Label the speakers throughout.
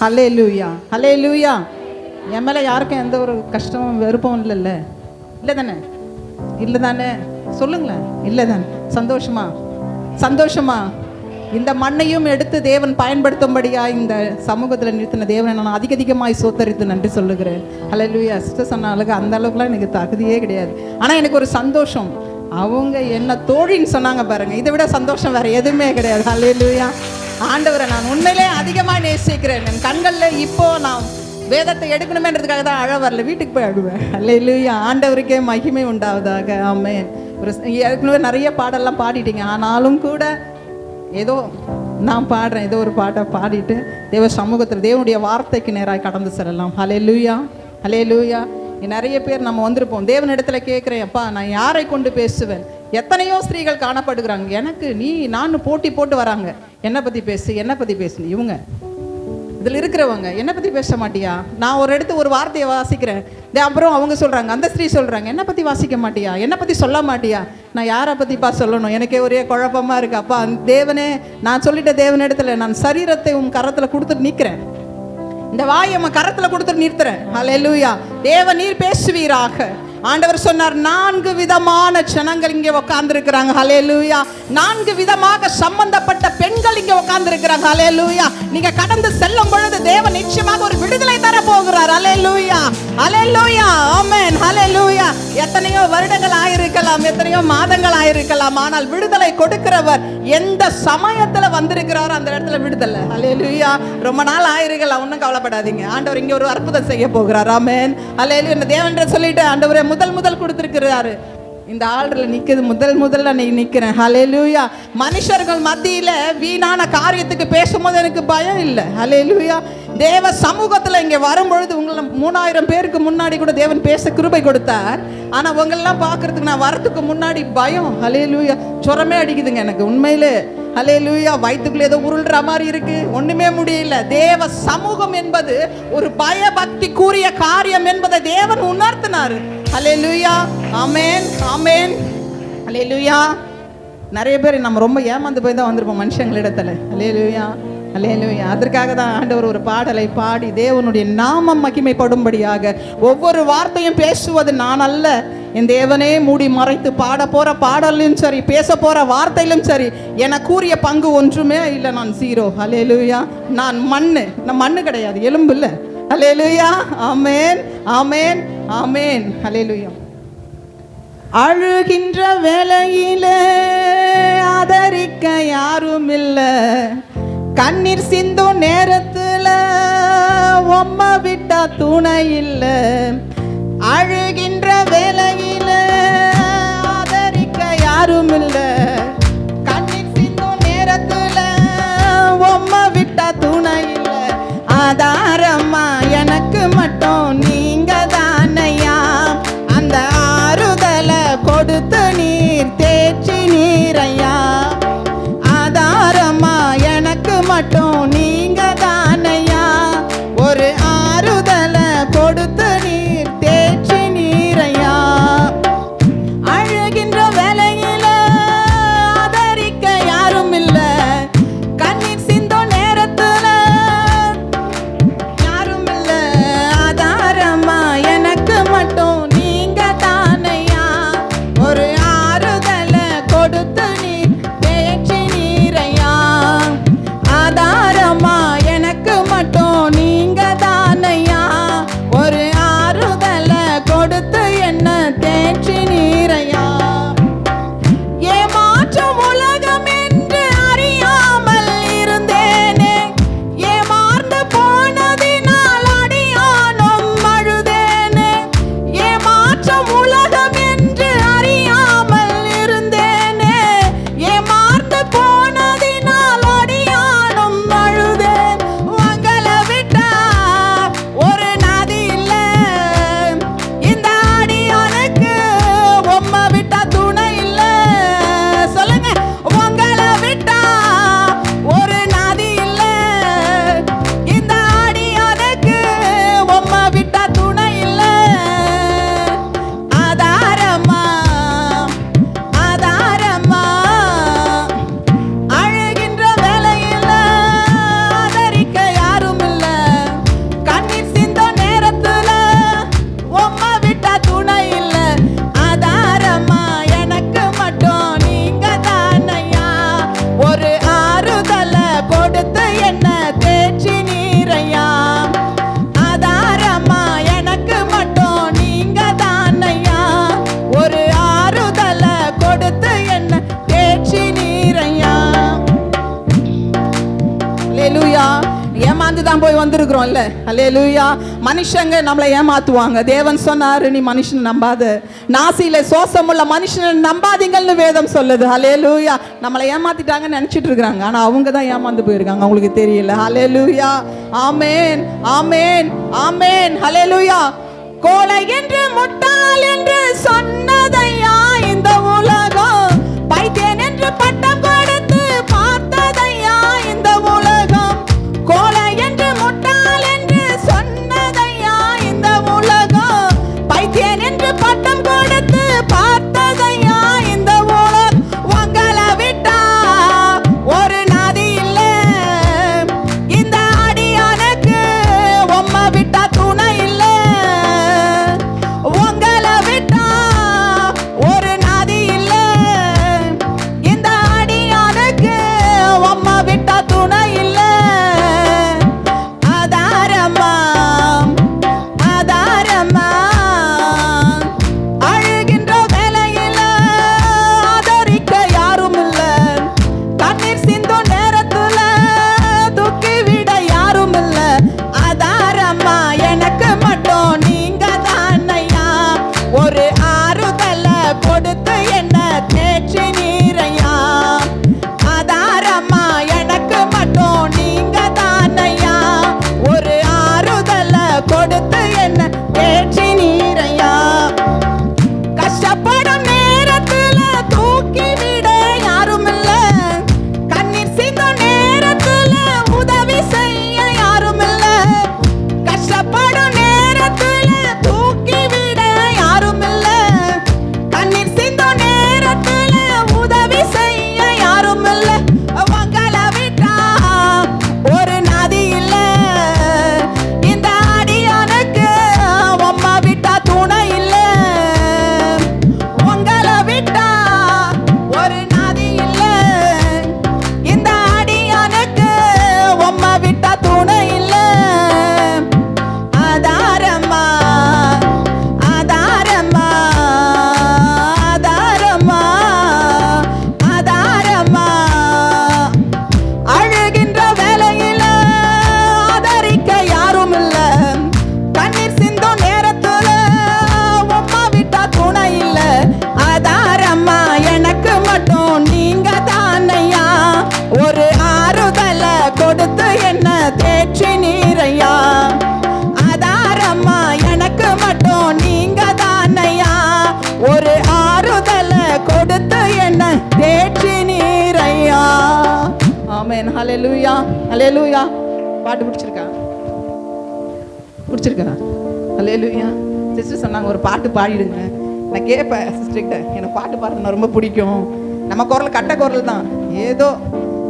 Speaker 1: ஹல்லேலூயா, ஹல்லேலூயா. என் மேலே யாருக்கும் எந்த ஒரு கஷ்டமும் வெறுப்பும் இல்லைல்ல? இல்லை தானே? இல்லை தானே? சொல்லுங்களேன். இல்லை தானே? சந்தோஷமா, சந்தோஷமா. இந்த மண்ணையும் எடுத்து தேவன் பயன்படுத்தும்படியா இந்த சமூகத்தில் நிறுத்தின தேவனை நான் அதிகமாய் சோத்தரித்து நன்றி சொல்லுகிறேன். ஹல்லேலூயா. சிஸ்டர் சொன்ன அளவுக்கு அந்த அளவுக்குலாம் எனக்கு தகுதியே கிடையாது. ஆனால் எனக்கு ஒரு சந்தோஷம், அவங்க என்ன தோழின்னு சொன்னாங்க பாருங்க, இதை விட சந்தோஷம் வேற எதுவுமே கிடையாது. ஹல்லேலூயா. ஆண்டவரை நான் உண்மையிலே அதிகமாக நேசிக்கிறேன். என் கண்களில் இப்போ நான் வேதத்தை எடுக்கணுமேன்றதுக்காக தான் அழ வரல, வீட்டுக்கு போய் அழுவேன். ஹல்லேலூயா. ஆண்டவருக்கே மகிமை உண்டாவதாக. ஆமென். ஒரு ஏற்கனவே நிறைய பாடெல்லாம் பாடிட்டீங்க, ஆனாலும் கூட ஏதோ நான் பாடுறேன், ஏதோ ஒரு பாட்டை பாடிட்டு தேவ சமூகத்தில் தேவனுடைய வார்த்தைக்கு நேராக கடந்து செல்லலாம். ஹல்லேலூயா, ஹல்லேலூயா. நிறைய பேர் நம்ம வந்திருப்போம், தேவனிடத்துல கேட்குறேன், அப்பா நான் யாரை கொண்டு பேசுவேன்? எத்தனையோ ஸ்திரீகள் காணப்படுகிறாங்க, எனக்கு நீ நான் போட்டி போட்டு வராங்க, என்னை பற்றி பேசு, என்னை பற்றி பேசு. இவங்க இதில் இருக்கிறவங்க என்னை பற்றி பேச மாட்டியா? நான் ஒரு இடத்து ஒரு வார்த்தையை வாசிக்கிறேன், அப்புறம் அவங்க சொல்கிறாங்க, அந்த ஸ்திரீ சொல்கிறாங்க, என்னை பற்றி வாசிக்க மாட்டியா, என்னை பற்றி சொல்ல மாட்டியா? நான் யாரை பற்றிப்பா சொல்லணும்? எனக்கே ஒரே குழப்பமாக இருக்கு. அப்பா தேவனே, நான் சொல்லிட்ட தேவனிடத்துல நான் சரீரத்தை உன் கரத்தில் கொடுத்துட்டு நிற்கிறேன், இந்த வாயை உன் கரத்தில் கொடுத்துட்டு நிறுத்துறேன். ஹல்லேலூயா. தேவ நீர் பேசுவீராக. ஆண்டவர் சொன்னார், 4 விதமான ஜனங்கள் இங்கே உட்கார்ந்து இருக்கிறாங்க. ஹல்லேலூயா. 4 விதமாக சம்பந்தப்பட்ட பெண்கள் இங்கே உட்கார்ந்து இருக்கிறாங்க. ஹல்லேலூயா. நீங்க கடந்து செல்லும் பொழுது தேவன் நிச்சயமாக ஒரு விடுதலை தர போகிறார். ஹல்லேலூயா, ஹல்லேலூயா, ஆமென், ஹல்லேலூயா. எத்தனையோ வருடங்கள் ஆயிருக்கலாம், எத்தனையோ மாதங்கள் ஆயிருக்கலாம், ஆனால் விடுதலை கொடுக்கிறவர் எந்த சமயத்துல வந்திருக்கிறாரோ அந்த இடத்துல விடுதலை. ஹல்லேலூயா. ரொம்ப நாள் ஆயிருக்கலாம், ஒன்றும் கவலைப்படாதீங்க, ஆண்டவர் இங்கே ஒரு அற்புதம் செய்ய போகிறார். ஆமென், ஹல்லேலூயா. இந்த தேவன் சொல்லிட்டு ஆண்டவரே முதல் கொடுத்திருக்கிறாரு, இந்த ஆர்டர்ல நிக்குது, முதல்ல நீ நிக்கிறேன். ஹல்லேலூயா. மனுஷர்கள் மத்தியில வீணான காரியத்துக்கு பேசும்போது எனக்கு பயம் இல்லை. ஹல்லேலூயா. தேவ சமூகத்துல இங்க வரும்பொழுது உங்களை 3000 பேருக்கு முன்னாடி கூட தேவன் பேச கிருபை கொடுத்தார். ஆனா உங்களெல்லாம் பார்க்கறதுக்கு நான் வரத்துக்கு முன்னாடி பயம். ஹல்லேலூயா. சுரமே அடிக்குதுங்க எனக்கு உண்மையிலே. ஹல்லேலூயா. வயிற்றுக்குள்ள ஏதோ உருள்ற மாதிரி இருக்கு, ஒண்ணுமே முடியல. தேவ சமூகம் என்பது ஒரு பயபக்தி கூறிய காரியம் என்பதை தேவன் உணர்த்தினார். ஹல்லேலூயா, ஆமென், ஆமென், ஹல்லேலூயா. நிறைய பேர் நம்ம ரொம்ப ஏமாந்து போய் தான் வந்திருப்போம் மனுஷங்களிடத்துல. ஹல்லேலூயா, ஹல்லேலூயா. அதற்காக தான் ஆண்டவர் ஒரு பாடலை பாடி தேவனுடைய நாமம் மகிமைப்படும்படியாக ஒவ்வொரு வார்த்தையும் பேசுவது நான் அல்ல, என் தேவனே மூடி மறைத்து பாட போற பாடலும் சரி, பேச போற வார்த்தையிலும் சரி, என கூறிய பங்கு ஒன்றுமே இல்லை, நான் 0. ஹல்லேலூயா. நான் மண்ணு கிடையாது, எலும்பு இல்லை. ஹல்லேலூயா, ஆமென், ஆமென், ஆமென், ஹல்லேலூயா. அழுகின்ற வேளையிலே ஆதரிக்க யாரும் இல்லை, கண்ணீர் சிந்தும் நேரத்துல உம்மை விட்டா துணை இல்லை. அழுகின்ற வேளையில ஆதரிக்க யாரும் இல்லை, கண்ணீர் சிந்தும் நேரத்துல உம்மை விட்டா துணை இல்லை. ஆதாரம்மா எனக்கு மட்டும் நீங்க தானையா, அந்த ஆறுதலை கொடுத்து நீர் தேய்ச்சி நீரையா. ஆதாரம்மா எனக்கு மட்டும் நீங்க தானையா, ஒரு ஆறுதலை கொடுத்து நீர் தேய்ச்சி நீரையா. அழுகின்ற வேளையில ஆதரிக்க யாரும் இல்லை, கண்ணீர் சிந்தும் நேரத்துல ஏமாந்து தான் போய் வந்திருக்கிறோம் இல்ல. அல்லேலூயா. மனுஷங்க நம்மளை ஏமாத்துவாங்க. தேவன் சொன்னாரு, நீ மனுஷனை நம்பாத, நாசியில சோசமுள்ள மனுஷனை நம்பாதீங்கள்னு வேதம் சொல்லுது. அல்லேலூயா. நம்மளை ஏமாத்திட்டாங்கன்னு நினைச்சிட்டு இருக்கிறாங்க, ஆனா அவங்க தான் ஏமாந்து போயிருக்காங்க, அவங்களுக்கு தெரியல. அல்லேலூயா. ஆமென், ஆமென், ஆமென். அல்லேலூயா. கோலை என்று முட்டாள் என்று சொன்னதையா இந்த உலகம், பைத்தியன் என்று பட்டம் கொடுத்து பார்த்ததையா இந்த உலகம். கோலை என்று முட்டாள் என்று சொன்னதையா இந்த உலகம், பைத்தியன் என்று பட்டம் கொடுத்து பார்த்ததையா இந்த உலகம். உங்களை விட்டா ஒரு நதி இல்ல, இந்த அடியானுக்கு உம்மை விட்டா துணை இல்ல. உங்களை விட்டா ஒரு நதி இல்ல, இந்த அடியானுக்கு உம்மை விட்டா துணை இல்ல. ஆதாரமா, ஆதாரமா, அழுகின்ற வேளையில ஆதரிக்க யாரும் இல்ல, கண்ணீர் சிந்தும் நேரத்துல தூக்கி விட யாரும் இல்ல. ஆதாரமா, எனக்கு மட்டும் நீங்க தானையா, ஒரு ஆறுதல கொடுத்து என்ன தேற்றி நீரையா. ஆதாரமா, எனக்கு மட்டும் நீங்க தானையா, ஒரு ஆறுதல கொடுத்து என்ன தேற்றி நீரையா. கஷ்டப்படும் நேரத்துல தூக்கி விட யாரும் இல்ல, கண்ணீர் சிந்தும் நேரத்துல உதவி செய்ய யாரும் இல்ல. கஷ்டப்படும் நேரத்துல தூக்கி விட யாரும் இல்ல, கண்ணீர் சிந்தும் நேரத்துல உதவி செய்ய யாரும் இல்ல. உங்களை விட்டா ஒரு நதி இல்ல, இந்த அடியானுக்கு உம்மை விட்டா துணை இல்ல. உங்களை விட்டா ஒரு நதி இல்ல, இந்த அடியானுக்கு உம்மை விட்டா துணை இல்ல. ஆதாரமா, ஆதாரமா, ஆதாரமா, ஆதாரமா, அழுகின்ற வேளையில ஆதரிக்க யாரும் இல்ல, கண்ணீர் சிந்தும் நேரத்துல உம்மை விட்டா துணை இல்ல. ஆதாரமா, எனக்கு மட்டும் நீங்க தானையா, ஒரு ஆறுதல கொடுத்து என்ன தேற்றி நீரையா. ஆதாரமா, எனக்கு மட்டும் நீங்க தானையா, ஒரு ஆறுதல கொடுத்து என்ன தேற்றி நீரையா. ஆமென். ஹல்லேலூயா, ஹல்லேலூயா. பாட்டு பிடிச்சிருக்கா? பிடிச்சிருக்கா? ஹல்லேலூயா. சிஸ்டர் சொன்னாங்க ஒரு பாட்டு பாடிடுங்க. நான் கேட்பேன் சிஸ்டர்கிட்ட, எனக்கு பாட்டு பாடுறது ரொம்ப பிடிக்கும். நம்ம குரல் கட்ட குரல் தான், ஏதோ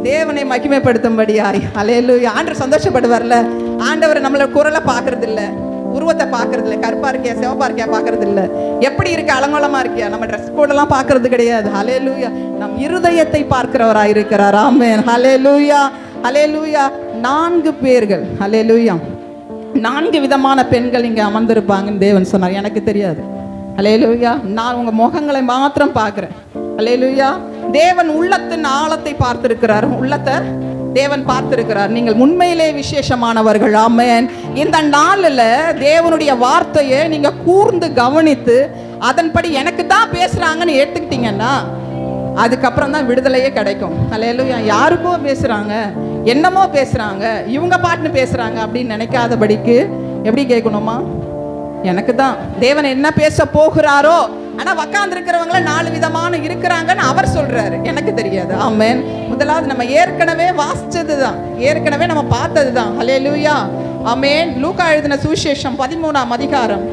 Speaker 1: தேவனை மகிமைப்படுத்தும்படியாய். ஹல்லேலூயா. ஆண்டவர் சந்தோஷப்படுவார்ல. ஆண்டவர் நம்மளோட குரலை பார்க்கறது இல்ல, உருவத்தை பார்க்கறது இல்ல, கருப்பா இருக்கியா சிவப்பா இருக்கியா பார்க்கறது இல்ல, எப்படி இருக்க அலங்கோலமா இருக்கியா, நம்ம ட்ரெஸ் கோடெல்லாம் பார்க்கறது கிடையாது. ஹல்லேலூயா. நம் இருதயத்தை பார்க்கிறவராய் இருக்கிறார். ஆமென். ஹல்லேலூயா, ஹல்லேலூயா. 4 பேர்கள். ஹல்லேலூயா. 4 விதமான பெண்கள் இங்க அமர்ந்திருப்பாங்கன்னு தேவன் சொன்னார். எனக்கு தெரியாது. ஹல்லேலூயா. நான் உங்க முகங்களை மாத்திரம் பார்க்கிறேன். ஹல்லேலூயா. தேவன் உள்ளத்தின் ஆழத்தை பார்த்திருக்கிறார். உள்ளத்தை தேவன் பார்த்திருக்கிறார். நீங்கள் உண்மையிலே விசேஷமானவர்கள். ஆமென். இந்த நாளில் தேவனுடைய வார்த்தையை நீங்க கூர்ந்து கவனித்து அதன்படி எனக்கு தான் பேசுறாங்கன்னு ஏத்துக்கிட்டீங்கன்னா அதுக்கப்புறம் தான் விடுதலையே கிடைக்கும். அல்லேலூயா. யாருக்கோ பேசுறாங்க, என்னமோ பேசுறாங்க, இவங்க பாட்டுன்னு பேசுறாங்க அப்படின்னு நினைக்காதபடிக்கு எப்படி கேட்கணுமா, எனக்கு தான் தேவன் என்ன பேச போகிறாரோ. ஆனா உட்கார்ந்து இருக்கிறவங்கள 4 விதமான இருக்கிறாங்கன்னு அவர் சொல்றாரு, எனக்கு தெரியாது. ஆமென். முதலாவது நம்ம ஏற்கனவே வாசிச்சதுதான், ஏற்கனவே நம்ம பார்த்ததுதான். ஹல்லேலூயா. ஆமென். லூக்கா எழுதின சுவிசேஷம் 13ஆம் அதிகாரம்.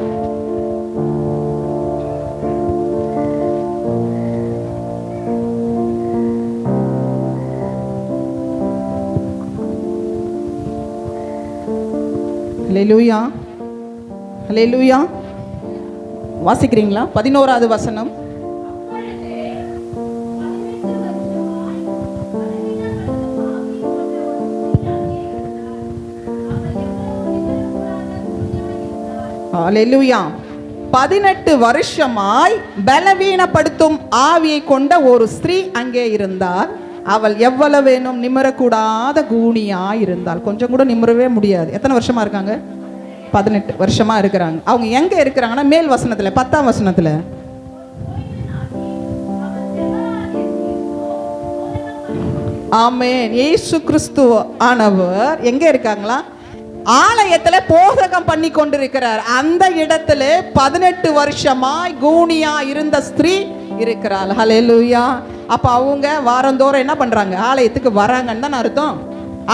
Speaker 1: ஹல்லேலூயா, ஹல்லேலூயா. வாசிக்கிறீங்களா? 11வது வசனம். ஹல்லேலூயா. 18 வருஷமாய் பலவீனப்படுத்தும் ஆவியை கொண்ட ஒரு ஸ்திரீ அங்கே இருந்தார். அவள் எவ்வளவு வேணும் நிமிரக்கூடாத கூனியா இருந்தால். கொஞ்சம் கூட நிமிரவே முடியாது. எத்தனை வருஷமா இருக்காங்க? 18 வருஷமா இருக்கிறாங்க. அவங்க எங்க இருக்கிறாங்கன்னா மேல் வசனத்துல 10ஆம் வசனத்துல, ஆமென், இயேசு கிறிஸ்து ஆனவர் எங்க இருக்காங்களா? ஆலயத்துல போதகம் பண்ணி கொண்டிருக்கிறார். அந்த இடத்துல 18 வருஷமாய் கூனியா இருந்த ஸ்திரீ இருக்கிறாள். ஹல்லேலூயா. அப்ப அவங்க வாரந்தோறும் என்ன பண்றாங்க? ஆலயத்துக்கு வராங்கன்னு தானே அர்த்தம்.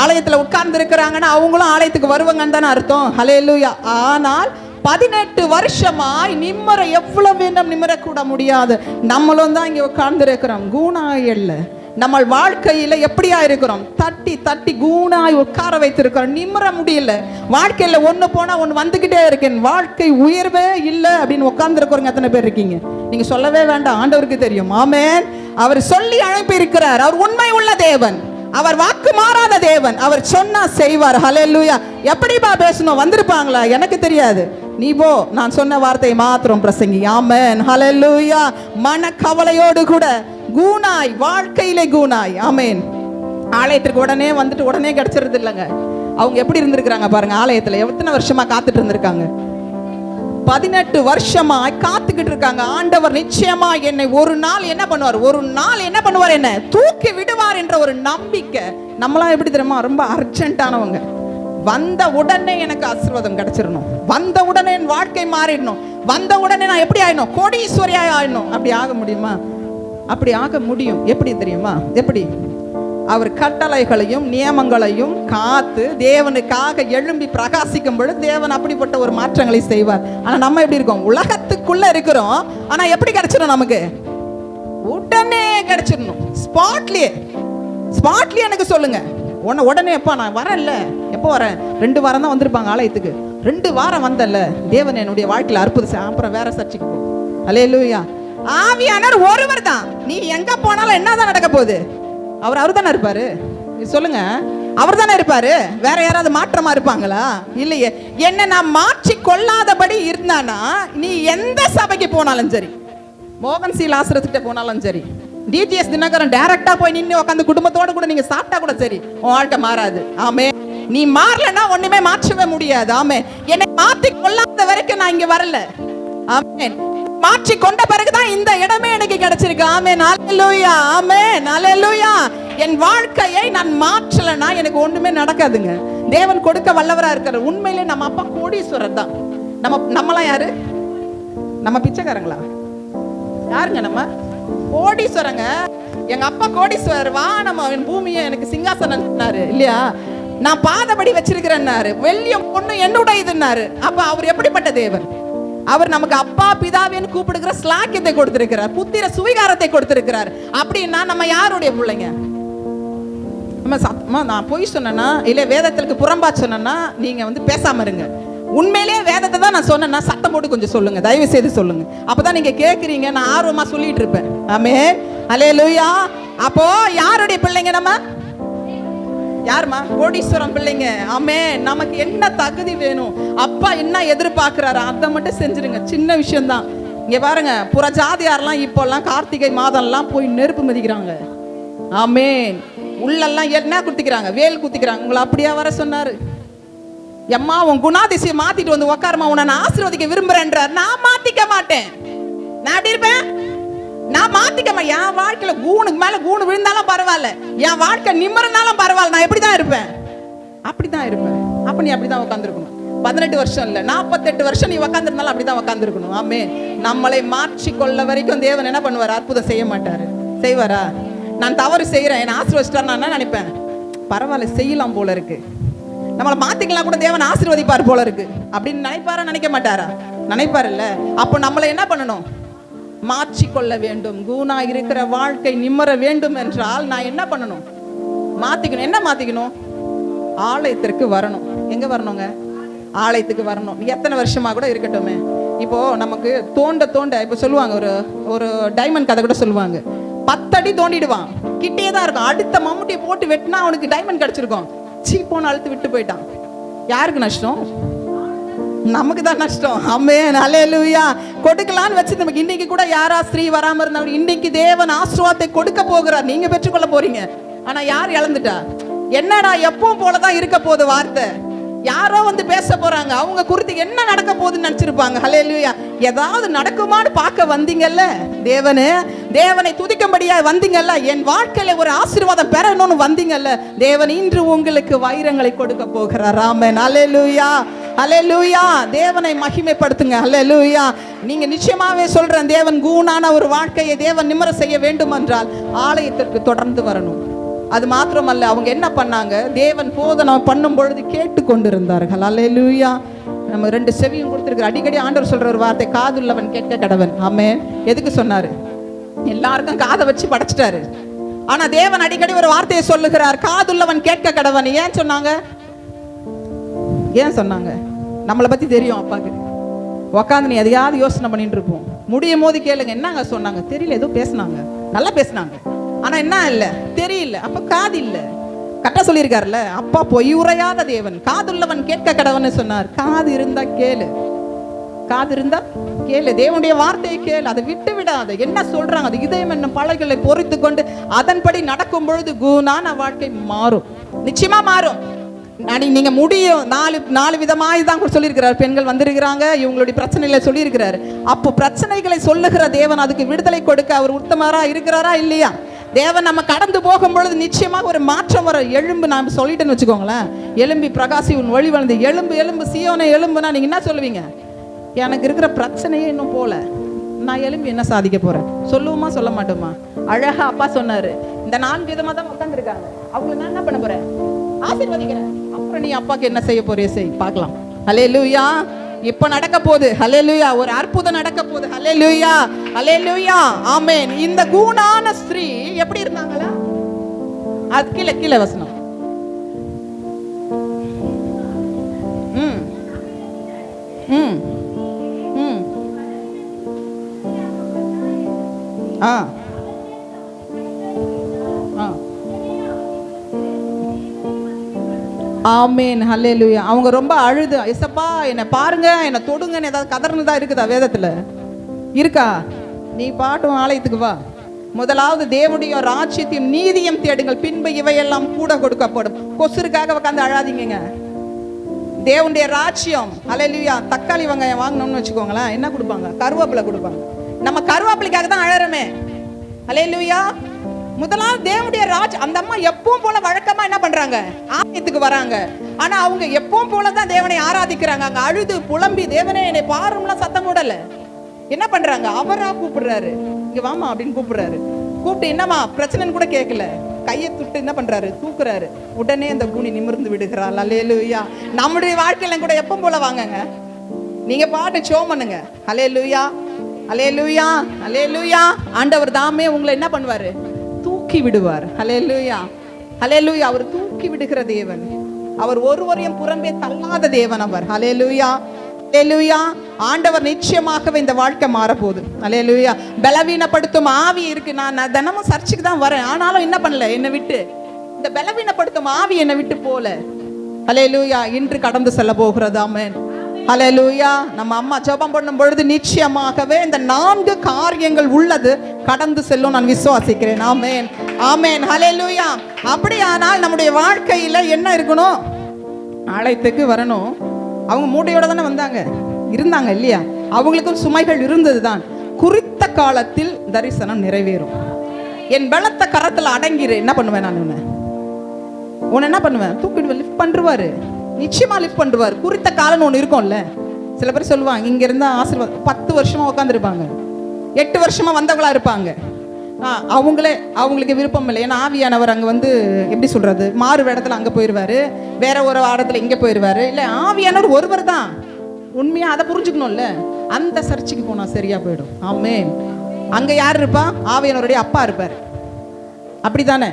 Speaker 1: ஆலயத்துல உட்கார்ந்து இருக்கிறாங்கன்னா அவங்களும் ஆலயத்துக்கு வருவாங்கன்னு தானே அர்த்தம். ஹல்லேலூயா. ஆனால் 18 வருஷமாய் நிம்மர எவ்வளவு வேணும் நிம்மரக்கூட முடியாது. நம்மளும் தான் இங்க உட்கார்ந்து இருக்கிறோம். கூனாயல்ல நம்ம வாழ்க்கையில எப்படியா இருக்கிறோம்? தட்டி தட்டி கூனாய் உட்கார வைத்திருக்கிறோம். நிம்மர முடியல. வாழ்க்கையில ஒண்ணு போனா ஒண்ணு வந்துகிட்டே இருக்கேன். வாழ்க்கை உயர்வே இல்லை அப்படின்னு உட்கார்ந்து இருக்கிறவங்க எத்தனை பேர் இருக்கீங்க? நீங்க சொல்லவே வேண்டாம், ஆண்டவருக்கு தெரியும். ஆமென். அவர் சொல்லி அனுப்பி இருக்கிறார். அவர் உண்மை உள்ள தேவன். அவர் வாக்கு மாறாத தேவன். அவர் சொன்னா செய்வார். ஹல்லேலூயா. எப்படிப்பா பேசணும்? வந்திருப்பாங்களா? எனக்கு தெரியாது. நீ போ, நான் சொன்ன வார்த்தையை மாத்திரம் பிரசங்கி. ஆமென். ஹல்லேலூயா. மனக்கவலையோடு கூட கூனாய், வாழ்க்கையிலே கூனாய். ஆமென். ஆலயத்திற்கு உடனே வந்துட்டு உடனே கிடைச்சிருது இல்லைங்க. அவங்க எப்படி இருந்திருக்கிறாங்க பாருங்க. ஆலயத்துல எத்தனை வருஷமா காத்துட்டு இருந்திருக்காங்க? 18 வருஷமாய் காத்துக்கிட்டு இருக்காங்க. ஆண்டவர் நிச்சயமா என்னை ஒரு நாள் என்ன பண்ணுவார்? ஒரு நாள் என்ன பண்ணுவார்? என்ன தூக்கி விடுவார் என்ற ஒரு நம்பிக்கை. நம்மளாம் எப்படி தெரியுமா? ரொம்ப அர்ஜென்ட்டானவங்க. வந்த உடனே எனக்கு ஆசீர்வாதம் கிடைச்சிடணும், வந்த உடனே என் வாழ்க்கை மாறிடணும், வந்த உடனே நான் எப்படி ஆயிடணும்? கோடீஸ்வரியாய் ஆயிடணும். அப்படி ஆக முடியுமா? அப்படி ஆக முடியும். எப்படி தெரியுமா? எப்படி? அவர் கட்டளைகளையும் நியமங்களையும் காத்து தேவனுக்காக எழும்பி பிரகாசிக்கும் பொழுது தேவன் அப்படிப்பட்ட ஒரு மாற்றங்களை செய்வார். ஆனா நம்ம எப்படி இருக்கோம்? உலகத்துக்குள்ள இருக்கிறோம். ஆனா எப்படி கிடைச்சிடும் நமக்கு? உடனே கிடைச்சிடணும். ஸ்பாட்லயே எனக்கு சொல்லுங்க. உடனே எப்பா நான் வரேன்ல, எப்போ வரேன்? 2 வாரம் தான் வந்திருப்பாங்க ஆலயத்துக்கு. 2 வாரம் வந்தல்ல, தேவன் என்னுடைய வாழ்க்கையில அற்புதம். அப்புறம் வேற சர்ச்சைக்கு போ. ஹல்லேலூயா. ஆவியானவர் ஒருவர் தான். நீ எங்க போனாலும் என்னதான் நடக்க போகுது? அவர் தானே இருப்பாரு. சொல்லுங்க, அவர் தானே இருப்பாரு. வேற யாராவது மாற்றமா இருப்பாங்களா? இல்லையே. என்ன நான் மாற்றி கொள்ளாதபடி இருந்தானா நீ எந்த சபைக்கு போனாலும் சரி, மோகன் சி ஆசிரத்துக்கிட்ட போனாலும் சரி, டிடிஎஸ் தினகரன் டைரக்டா போய் நின்று உட்காந்து குடும்பத்தோட கூட நீங்க சாப்பிட்டா கூட சரி, உன் வாழ்க்கை மாறாது. ஆமே. நீ மாறலன்னா ஒண்ணுமே மாற்றவே முடியாது. ஆமே. என்னை மாற்றி கொள்ளாத வரைக்கும் நான் இங்க வரல. ஆமென். மாற்றி கொண்ட பிறகுதான் இந்த இடமே எனக்கு கிடைச்சிருக்கு. ஆமென். ஹல்லேலூயா. ஆமென். ஹல்லேலூயா. என் வாழ்க்கையை நான் மாற்றலனா எனக்கு ஒண்ணுமே நடக்காதுங்க. தேவன் கொடுக்க வல்லவரா இருக்காரு. உண்மையிலே நம்ம அப்பா கோடீஸ்வரர் தான். நம்மலாம் யாரு? நம்ம பிச்சைக்காரங்களா? யாருங்க நம்ம? கோடீஸ்வரங்க. எங்க அப்பா கோடீஸ்வரர். வா நம்ம பூமியை எனக்கு சிங்காசனம் இல்லையா, நான் பாதபடி வச்சிருக்கிறேன்னாரு. வெள்ளியும் பொண்ணு என்னுடையதுன்னாரு. அப்ப அவர் எப்படிப்பட்ட தேவன்? அவர் நமக்கு அப்பா பிதாவின்னு கூப்பிடுகிற ஸ்லாக்கியத்தை கொடுத்திருக்கிறார், புத்திர சுவீகாரத்தை கொடுத்திருக்கிறார். அப்படின்னா நம்ம யாருடைய பிள்ளைங்க? நம்ம நான் பொய் சொன்னா இல்ல வேதத்திற்கு புறம்பா சொன்னா நீங்க பேசாம இருங்க. உண்மையிலே வேதத்தை தான் நான் சொன்னேன்னா சத்தம் போட்டு கொஞ்சம் சொல்லுங்க, தயவு செய்து சொல்லுங்க. அப்பதான் நீங்க கேக்குறீங்க, நான் ஆர்வமா சொல்லிட்டு இருப்பேன். ஆமென். ஹல்லேலூயா. அப்போ யாருடைய பிள்ளைங்க நம்ம? யாருமா? கோடீஸ்வரம் பிள்ளைங்க. ஆமென். நமக்கு என்ன தகுதி வேணும், அப்பா என்ன எதிர்பார்க்கிறாரு அதை மட்டும் செஞ்சிருங்க. சின்ன விஷயம் தான். இங்க பாருங்க, புற ஜாதியாரெல்லாம் இப்போல்லாம் கார்த்திகை மாதம்லாம் போய் நெருப்பு மதிக்கிறாங்க. ஆமென். உள்ளெல்லாம் என்ன குத்திக்கிறாங்க? வேல் குத்திக்கிறாங்க. உங்களை அப்படியே வர சொன்னாரு. எம்மா உன் குணாதிசயம் மாத்திட்டு வந்து உக்காரமா, உன்னை நான் ஆசீர்வதிக்க விரும்புறேன்றார். நான் மாத்திக்க மாட்டேன். நான் எப்படி இருப்பேன்? நான் மாத்திக்கமா. என் வாழ்க்கையில கூணுக்கு மேல கூணு விழுந்தாலும் பரவாயில்ல, என் வாழ்க்கை நிம்மறனாலும் பரவாயில்ல, நான் எப்படிதான் இருப்பேன்? அப்படிதான் இருப்பேன். அப்ப நீ அப்படிதான் உட்காந்துருக்கணும். 18 வருஷம் இல்ல, 48 வருஷம் நீ உட்காந்துருந்தாலும் அப்படிதான் உட்காந்துருக்கணும். ஆமென். நம்மளை மாற்றி கொள்ள வரைக்கும் தேவன் என்ன பண்ணுவார்? அற்புதம் செய்ய மாட்டாரு. செய்வாரா? நான் தவறு செய்யறேன், என்ன ஆசீர்வதிச்சிட்டார், நான் என்ன நினைப்பேன்? பரவாயில்ல, செய்யலாம் போல இருக்கு, நம்மளை மாத்திக்கலாம் கூட தேவன் ஆசீர்வதிப்பார் போல இருக்கு அப்படின்னு நினைப்பாரா? நினைக்க மாட்டாரா? நினைப்பாருல்ல. அப்போ நம்மளை என்ன பண்ணணும்? மாற்றிக்கொள்ள வேண்டும். கூனா இருக்கிற வாழ்க்கை நிம்மற வேண்டும் என்றால் நான் என்ன பண்ணணும்? மாத்திக்கணும். என்ன மாத்திக்கணும்? ஆலயத்திற்கு வரணும். எங்க வரணுங்க? ஆலயத்துக்கு வரணும். எத்தனை வருஷமா கூட இருக்கட்டுமே. இப்போ நமக்கு தோண்ட தோண்ட இப்போ சொல்லுவாங்க, ஒரு டைமண்ட் கதை கூட சொல்லுவாங்க. 10 அடி தோண்டிடுவான், கிட்டே தான் இருக்கும். அடுத்த மம்முட்டியை போட்டு வெட்டினா அவனுக்கு டைமண்ட் கிடைச்சிருக்கும். சீப்போன்னு அழுத்து விட்டு போயிட்டான். யாருக்கு நஷ்டம்? நமக்கு தான் நஷ்டம். ஆமென், ஹல்லேலூயா. கொடுக்கலான்னு வச்சு நமக்கு இன்னைக்கு கூட யாரா ஸ்திரீ வராம இருந்தாலும் இன்னைக்கு தேவன் ஆசீர்வாதத்தை கொடுக்க போகிறார். நீங்க பெற்றுக்கொள்ள போறீங்க. ஆனா யார் இழந்துட்டா? என்னடா எப்பவும் போலதான் இருக்க போகுது வார்த்தை. யாரோ வந்து பேச போறாங்க, அவங்க குறித்து என்ன நடக்க போகுதுன்னு நினைச்சிருப்பாங்க. ஹல்லேலூயா. ஏதாவது நடக்குமான்னு பார்க்க வந்தீங்கல்ல, தேவனை துதிக்கும்படியா வந்தீங்கல்ல, என் வாழ்க்கையில ஒரு ஆசீர்வாதம் பெறணும்னு வந்தீங்கல்ல, தேவன் இன்று உங்களுக்கு வைரங்களை கொடுக்க போகிறார். ஆமென், ஹல்லேலூயா, ஹல்லேலூயா. தேவனை மகிமைப்படுத்துங்க. ஹல்லேலூயா. நீங்க நிச்சயமாவே சொல்றேன், தேவன் கூணான ஒரு வாழ்க்கையை தேவன் நிம்மர செய்ய வேண்டும் என்றால் ஆலயத்திற்கு தொடர்ந்து வரணும். அது மாத்திரமல்ல, அவங்க என்ன பண்ணாங்க, தேவன் போதனை பண்ணும் பொழுது கேட்டு கொண்டிருந்தார்கள். ஹல்லேலூயா. நம்ம 2 செவியும் கொடுத்திருக்கிற அடிக்கடி ஆண்டவர் சொல்ற ஒரு வார்த்தை, காதுள்ளவன் கேட்க கடவன். ஆமென். எதுக்கு சொன்னாரு? எல்லாருக்கும் காதை வச்சு படைச்சிட்டாரு. ஆனா தேவன் அடிக்கடி ஒரு வார்த்தையை சொல்லுகிறார், காதுள்ளவன் கேட்க கடவன். ஏன் சொன்னாங்க? ஏன் சொன்னாங்க? நம்மளை பத்தி தெரியும். அப்பாக்கு உக்காந்து நீ எதையாவது யோசனை பண்ணிட்டு இருப்போம். முடியும் போது கேளுங்க, என்னங்க சொன்னாங்க? தெரியல, ஏதோ பேசினாங்க, நல்லா பேசினாங்க, ஆனா என்ன இல்ல தெரியல. அப்ப காது இல்ல. கரெக்டா சொல்லியிருக்காருல்ல, அப்பா பொய் உரையாத தேவன். காதுள்ளவன் கேட்க கடவன்னு சொன்னார். காது இருந்தா கேளு, காது இருந்தா கேளு, தேவனுடைய வார்த்தையை கேளு, அதை விட்டு விடாத. என்ன சொல்றாங்க அது இதயம் என்னும் பலகைகளை பொறித்து கொண்டு அதன்படி நடக்கும் பொழுது குணான வாழ்க்கை மாறும். நிச்சயமா மாறும். நீங்க முடியும். 4 விதமாய் தான் சொல்லியிருக்கிறார். பெண்கள் வந்திருக்கிறாங்க, இவங்களுடைய பிரச்சனைகளை சொல்லியிருக்கிறாரு. அப்போ பிரச்சனைகளை சொல்லுகிற தேவன் அதுக்கு விடுதலை கொடுக்க அவர் உத்தமரா இருக்கிறாரா இல்லையா? தேவன் நம்ம கடந்து போகும் பொழுது நிச்சயமாக ஒரு மாற்றம் வர. எழும்பு, நான் சொல்லிட்டேன்னு வச்சுக்கோங்களேன், எலும்பி பிரகாசி உன் வழி வளர்ந்து எலும்பு எலும்பு சீயோனை எலும்புனா நீங்க என்ன சொல்லுவீங்க? எனக்கு இருக்கிற பிரச்சனையே இன்னும் போல, நான் எலும்பி என்ன சாதிக்க போறேன்? சொல்லுவோமா சொல்ல மாட்டோமா? அழகா அப்பா சொன்னாரு, இந்த 4 விதமா தான் உட்கார்ந்துருக்காங்க, அவங்களை நான் என்ன பண்ண போறேன்? ஆசீர்வதிக்கிறேன். அப்புறம் நீ அப்பாக்கு என்ன செய்ய போறிய செய், பார்க்கலாம். ஹல்லேலூயா. இப்ப நடக்க போகுது. ஹல்லேலூயா. ஒரு அற்புதம் நடக்க போகுது. ஹல்லேலூயா, ஹல்லேலூயா, ஆமென். இந்த கூணான ஸ்திரீ எப்படி இருந்தாங்களா? அது கீழே வசனம். ஆமென், ஹல்லேலூயா. அவங்க ரொம்ப அழுது, ஏசப்பா என்னை பாருங்க, என்னை தொடுங்கன்னு ஏதாவது கதர்னதா இருக்குதா? வேதத்துல இருக்கா? நீ பாட்டும் ஆலயத்துக்கு வா. முதலாவது தேவனுடைய ராஜ்யத்தையும் நீதியும் தேடுங்கள், பின்பு இவையெல்லாம் கூட கொடுக்கப்படும். கொசுருக்காக உட்காந்து அழாதீங்க. தேவனுடைய ராஜ்யம், ஹல்லேலூயா. தக்காளி வெங்காயம் வாங்கணும்னு வச்சுக்கோங்களேன், என்ன கொடுப்பாங்க? கருவேப்பிலை கொடுப்பாங்க. நம்ம கருவேப்பிலைக்காக தான் அழறமே. ஹல்லேலூயா. முதலாவது தேவனுடைய அந்த அம்மா எப்பவும் போல வழக்கமா என்ன பண்றாங்க? ஆலயத்துக்கு வராங்க. ஆனா அவங்க எப்பவும் போலதான் தேவனை ஆராதிக்கிறாங்க. அங்க அழுது புலம்பி, தேவனே என்னை பாரும்லாம் சத்தம் போடல. என்ன பண்றாங்க? அவரா கூப்பிடுறாரு, இங்க வாமா அப்படின்னு கூப்பிடுறாரு. கூப்பிட்டு என்னமா பிரச்சனைன்னு கூட கேட்கல, கையை துட்டு என்ன பண்றாரு? தூக்குறாரு. உடனே அந்த கூனி நிமிர்ந்து விடுகிறாள். ஹல்லேலூயா. நம்முடைய வாழ்க்கையில கூட எப்பவும் போல வாங்கங்க, நீங்க பாட்டு ஷோ பண்ணுங்க. ஹல்லேலூயா, ஹல்லேலூயா, ஹல்லேலூயா. ஆண்டவர் தாமே உங்களை என்ன பண்ணுவாரு? தூக்கி விடுவார். ஹல்லேலூயா, ஹல்லேலூயா. அவர் தூக்கி விடுகிற தேவன். அவர் ஒருவரையும் புறம்பே தள்ளாத தேவன் அவர். ஹல்லேலூயா, ஹல்லேலூயா. ஆண்டவர் நிச்சயமாகவே இந்த வாழ்க்கை மாறப்போகுது. ஹல்லேலூயா. பலவீனப்படுத்தும் ஆவி இருக்கு. நான் தினமும் சர்ச்சுக்கு தான் வரேன், ஆனாலும் என்ன பண்ணல, என்னை விட்டு இந்த பலவீனப்படுத்தும் ஆவி என்னை விட்டு போல. ஹல்லேலூயா. இன்று கடந்து செல்ல போகிறது. ஆமென், ஹல்லேலூயா. நம்ம அம்மா ஜெபம் பண்ணும் பொழுது நிச்சயமாகவே இந்த 4 காரியங்கள் உள்ளது கடந்து செல்லும் நான் விசுவாசிக்கிறேன். ஆமென், ஆமென், ஹல்லேலூயா. அப்படியானால் நம்முடைய வாழ்க்கையில என்ன இருக்கணும்? ஆலயத்துக்கு வரணும். அவங்க மூட்டையோட தானே இருந்தாங்க இல்லையா? அவங்களுக்கும் சுமைகள் இருந்தது தான். குறித்த காலத்தில் தரிசனம் நிறைவேறும். என் பலத்த கரத்துல அடங்கிரு. என்ன பண்ணுவேன் நான்? உன்னை என்ன பண்ணுவேன்? தூக்கிடுவேன், லிஃப்ட் பண்ணுவாரு. நிச்சயமா லிஃப்ட் பண்ணுவார். குறித்த காலம் ஒன்று இருக்கும்ல. சில பேர் சொல்லுவாங்க, இங்க இருந்தா ஆசீர்வாதம். 10 வருஷமா உட்காந்துருப்பாங்க, 8 வருஷமா வந்தவங்களா இருப்பாங்க. அவங்களுக்கு விருப்பம் இல்லை. ஏன்னா ஆவியானவர் அங்க எப்படி சொல்றது, மாறு இடத்துல அங்க போயிடுவாரு, வேற ஒரு இடத்துல இங்க போயிடுவாரு. இல்ல, ஆவியானவர் ஒருவர் தான். உண்மையா அதை புரிஞ்சுக்கணும்ல. அந்த சர்ச்சுக்கு போனா சரியா போயிடும். ஆமென். அங்க யார் இருப்பா? ஆவியானவருடைய அப்பா இருப்பாரு. அப்படித்தானே?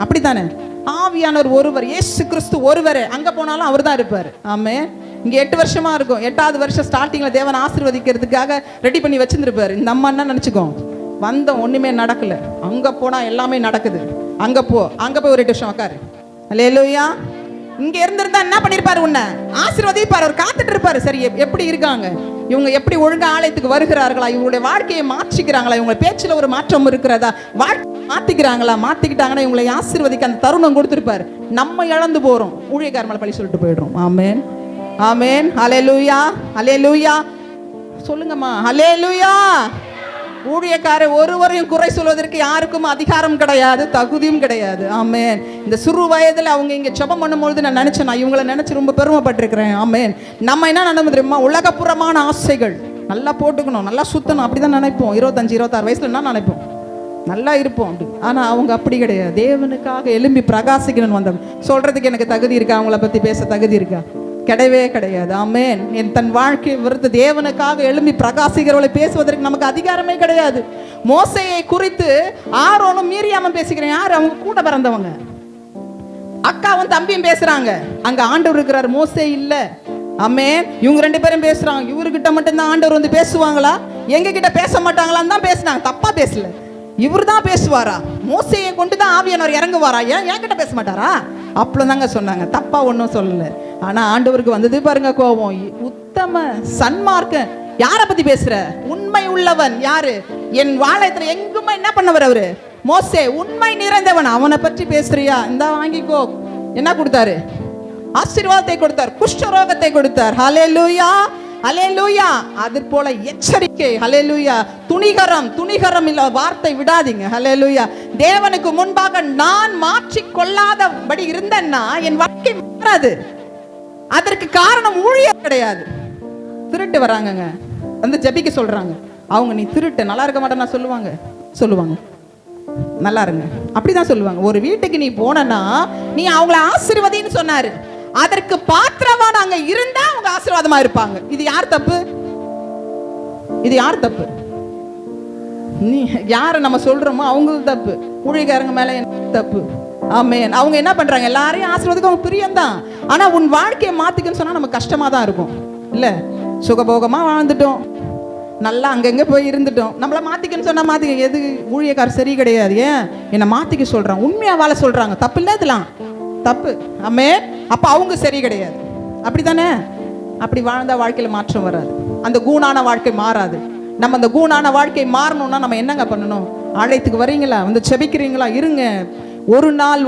Speaker 1: அப்படித்தானே? ஆவியானவர் ஒருவர், இயேசு கிறிஸ்து ஒருவர். அங்க போனாலும் அவர் தான் இருப்பாரு. ஆமென். இங்க 8 வருஷமா இருக்கும். 8வது வருஷம் ஸ்டார்டிங்ல தேவன் ஆசீர்வதிக்கிறதுக்காக ரெடி பண்ணி வச்சிருந்திருப்பாரு. இந்த அம்மா என்ன நினைச்சுக்கோ, வந்தோம் ஒண்ணுமே நடக்கல, அங்க போனா எல்லாமே நடக்குது. அங்க போய் ஒரு 8 வருஷம் உட்காரு. ஹல்லேலூயா, இங்க இருந்திருந்தா என்ன பண்ணிருப்பாரு, உன்னை ஆசீர்வதிப்பாரு, அவர் காத்துட்டு இருப்பாரு. சரி, எப்படி இருக்காங்க இவங்க, எப்படி ஒழுங்கா ஆலயத்துக்கு வருகிறார்களா, இவங்களுடைய வாழ்க்கையை மாற்றிக்கிறாங்களா, இவங்க பேச்சுல ஒரு மாற்றம் இருக்கிறதா, வாழ்க்கை மாத்திக்கிறாங்களா, மாத்திக்கிட்டாங்கன்னா இவங்களை ஆசீர்வதிக்க அந்த தருணம் கொடுத்திருப்பாரு. நம்ம இழந்து போறோம், ஊழியக்கார மேல பழி சொல்லிட்டு போயிடுறோம். ஆமென், ஆமென், ஹல்லேலூயா, ஹல்லேலூயா. சொல்லுங்கம்மா, ஹல்லேலூயா. ஊழியக்காரர் ஒருவரையும் குறை சொல்வதற்கு யாருக்கும் அதிகாரம் கிடையாது, தகுதியும் கிடையாது. ஆமென். இந்த சிறு வயதில் அவங்க இங்கே ஜெபம் பண்ணும்பொழுது நான் நினைச்சேன், நான் இவங்களை நினைச்சு ரொம்ப பெருமைப்பட்டிருக்கிறேன். ஆமென். நம்ம என்ன நினைப்போம் தெரியுமா, உலகப்புறமான ஆசைகள், நல்லா போட்டுக்கணும், நல்லா சுத்தணும், அப்படிதான் நினைப்போம். 25 26 வயசுல என்ன நினைப்போம், நல்லா இருப்போம் அப்படி. ஆனால் அவங்க அப்படி கிடையாது. தேவனுக்காக எழும்பி பிரகாசிக்கணும்னு வந்தவங்க. சொல்றதுக்கு எனக்கு தகுதி இருக்கா, அவங்கள பற்றி பேச தகுதி இருக்கா? கிடையவே கிடையாது. ஆமென். என் தன் வாழ்க்கையை விருது தேவனுக்காக எழும்பி பிரகாசிக்கிறவளை பேசுவதற்கு நமக்கு அதிகாரமே கிடையாது. மோசையை குறித்து ஆரோனும் மீரியாமும் பேசிக்கிறேன். யார்? அவங்க கூட பிறந்தவங்க, அக்காவும் தம்பியும் பேசுறாங்க. அங்க ஆண்டவர் இருக்கிறார், மோசே இல்ல. ஆமென். இவங்க 2 பேரும் பேசுறாங்க. இவர்கிட்ட மட்டும்தான் ஆண்டவர் வந்து பேசுவாங்களா, எங்க கிட்ட பேச மாட்டாங்களான்னு தான் பேசினாங்க. தப்பா பேசல, இவர் தான் பேசுவாரா, மோசையை கொண்டு தான் ஆவியானவர் இறங்குவாரா, ஏன் என்கிட்ட பேச மாட்டாரா, அப்பளதாங்க சொன்னாங்க. தப்பா ஒன்றும் சொல்லல. ஆனா ஆண்டவருக்கு வந்தது பாருங்க கோபம். உத்தம சன்மார்க்க, யாரை பத்தி பேசுற, உண்மை உள்ளவன் யாரு, என் வாழத்துல எங்குமே என்ன பண்ணவர் அவரு, மோசே, உண்மை நிறைந்தவன், அவனை பற்றி பேசுறியா, இந்த வாங்கிக்கோ. என்ன கொடுத்தாரு? ஆசீர்வாதத்தை கொடுத்தார், குஷ்டரோகத்தை கொடுத்தார். ஹல்லேலூயா, ஹல்லேலூயா. அது போல எச்சரிக்கை. ஹல்லேலூயா. துணிகரம் இல்ல வார்த்தை விடாதீங்க. ஹல்லேலூயா. தேவனுக்கு முன்பாக நான் மாற்றிக் கொள்ளாதபடி இருந்தேன்னா என் வாழ்க்கை மாறாது. அதற்கு காரணம் ஊழியர் கிடையாது. திருட்டு வராங்கங்க, வந்து ஜெபிக்க சொல்றாங்க. அவங்க நீ திருட்டு, நல்லா இருக்க மாட்டேன்னா சொல்லுவாங்க நல்லா இருங்க, அப்படிதான் சொல்லுவாங்க. ஒரு வீட்டுக்கு நீ போனா நீ அவங்கள ஆசீர்வதின்னு சொன்னாரு, அதற்கு பாத்திரமா அங்க இருந்தா அவங்க ஆசீர்வாதமா இருப்பாங்க. இது யார் தப்பு? இது யார் தப்பு? நீ யார நம்ம சொல்றோமோ அவங்களுக்கு தப்பு, ஊழியக்காரங்க மேல தப்பு. ஆமென். அவங்க என்ன பண்றாங்க, எல்லாரையும் ஆசீர்வாதத்துக்கு அவங்க பிரியம்தான். ஆனா உன் வாழ்க்கையை மாத்திக்கன்னு சொன்னா நமக்கு கஷ்டமா தான் இருக்கும் இல்ல. சுகபோகமா வாழ்ந்துட்டோம், நல்லா அங்கங்க போய் இருந்துட்டோம், நம்மள மாத்திக்கன்னு சொன்னா மாத்திக்க. எது ஊழியக்காரர் சரி கிடையாது, ஏன் என்னை மாத்திக்க சொல்றாங்க, உண்மையா வாழ சொல்றாங்க, தப்பு இல்ல, இதெல்லாம் தப்பு. ஆமென். அப்ப அவங்க சரி கிடையாது, அப்படித்தானே? அப்படி வாழ்ந்தா வாழ்க்கையில மாற்றம் வராது, அந்த கூணான வாழ்க்கை மாறாது. நம்ம அந்த கூணான வாழ்க்கை மாறணும்னா நம்ம என்னங்க பண்ணணும்? ஆலயத்துக்கு வரீங்களா, வந்து செபிக்கிறீங்களா, இருங்க. ஒரு நாள்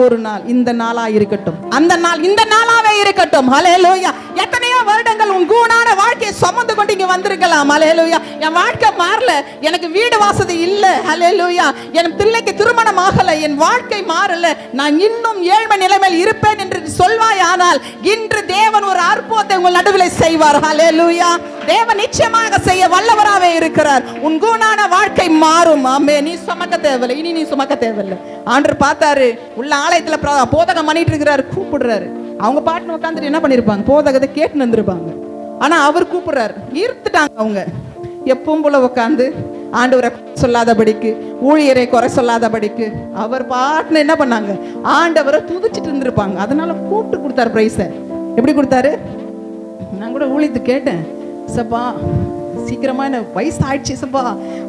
Speaker 1: இந்த நாளா இருக்கட்டும், அந்த நாள் இந்த நாளாவே இருக்கட்டும். ஹல்லேலூயா. எத்தனையோ வருடங்கள் உன் கூணான வாழ்க்கையை சுமந்து கொண்டு இங்க வந்திருக்கலாம். ஹல்லேலூயா. என் வாழ்க்கை மாறல, எனக்கு வீடு வாசதி இல்ல, ஹல்லேலூயா, என் பிள்ளைக்கு திருமணம் ஆகல, என் வாழ்க்கை மாறல, நான் இன்னும் ஏழ்மை நிலைமையில் இருப்பேன் என்று சொல்வாய். ஆனால் இன்று தேவன் ஒரு அற்புதத்தை உங்கள் நடுவில் செய்வார். ஹல்லேலூயா. தேவன் நிச்சயமாக செய்ய வல்லவராகவே இருக்கிறார். உன் கூணான வாழ்க்கை மாறும். ஆமென். நீ சுமக்க தேவையில்லை, இனி நீ சுமக்க தேவையில்லை. ஆண்டவர் பார்த்தாரு, உள்ள ஆலயத்துல போதகம் பண்ணிட்டு இருக்கிறாரு, கூப்பிடுறாரு. அவங்க பாட்டுன்னு உட்காந்துட்டு என்ன பண்ணிருப்பாங்க, போதகத்தை கேட்டு வந்திருப்பாங்க. ஆனா அவர் கூப்பிடுறாரு, ஈர்த்துட்டாங்க. அவங்க எப்பவும் போல உட்காந்து ஆண்டவரை சொல்லாதபடிக்கு, ஊழியரை குறை சொல்லாதபடிக்கு அவர் பாட்டுன்னு என்ன பண்ணாங்க, ஆண்டவரை துதிச்சிட்டு இருந்திருப்பாங்க. அதனால கூப்பிட்டு கொடுத்தாரு பிரைஸ. எப்படி கொடுத்தாரு? நான் கூட ஊழியத்துக்கு கேட்டேன், சப்பா சீக்கிரமா என்ன வயசு ஆயிடுச்சு சப்பா,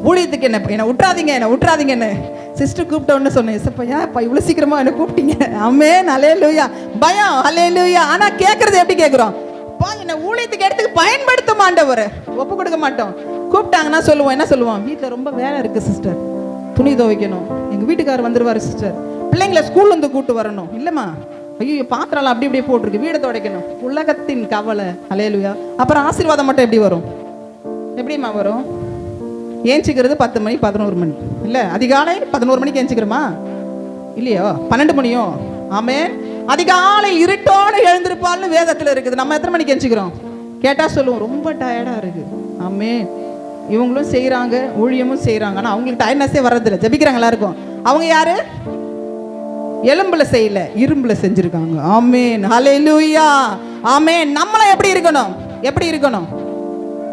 Speaker 1: ஊழியத்துக்கு என்ன விட்டுறாதீங்கன்னு சிஸ்டர் கூப்பிட்டோன்னு சொன்னேன். சப்பா ஏன்ப்பா இவ்வளோ சீக்கிரமா என்ன கூப்பிட்டீங்க? ஆமென். ஹல்லேலூயா. பயம். ஹல்லேலூயா. ஆனா கேட்கறது எப்படி கேட்குறோம்? பா என்ன ஊழியத்துக்கு எடுத்துக்கு பயன்படுத்த மாட்டவர், ஒப்பு கொடுக்க மாட்டோம். கூப்பிட்டாங்கன்னா சொல்லுவோம், என்ன சொல்லுவோம், வீட்டில் ரொம்ப வேலை இருக்கு சிஸ்டர், துணி துவைக்கணும், எங்க வீட்டுக்காரர் வந்துருவாரு சிஸ்டர், பிள்ளைங்களை ஸ்கூல்ல இருந்து கூட்டு வரணும், இல்லம்மா ஐயோ பாத்திரம் அப்படி இப்படியே போட்டிருக்கு, வீடை துடைக்கணும். உலகத்தின் கவலை. ஹல்லேலூயா. அப்புறம் ஆசீர்வாதம் மட்டும் எப்படி வரும்? எப்படிமா வரும்? ஏஞ்சிக்கிறது 10 மணி 11 மணி இல்ல, அதிகாலை 11 மணிக்கு ஏஞ்சிக்கிறோமா இல்லையோ, 12 மணியோ? ஆமென். அதிகாலை இருட்டோடு எழுந்திருப்பாள்னு வேதத்துல இருக்குது. நம்ம எத்தனை மணிக்கு ஏஞ்சிக்கிறோம் கேட்டா சொல்லுவோம், ரொம்ப டயர்டா இருக்கு. ஆமென். இவங்களும் செய்யறாங்க, ஊழியமும் செய்யறாங்க, ஆனா அவங்களுக்கு டயர்ட்னஸே வர்றதில்லை. ஜெபிக்கிறாங்க எல்லாருக்கும். அவங்க யாரு? எலும்புல செய்யல, இரும்புல செஞ்சிருக்காங்க. ஆமென். ஹல்லேலூயா. ஆமென். நம்மள எப்படி இருக்கணும்?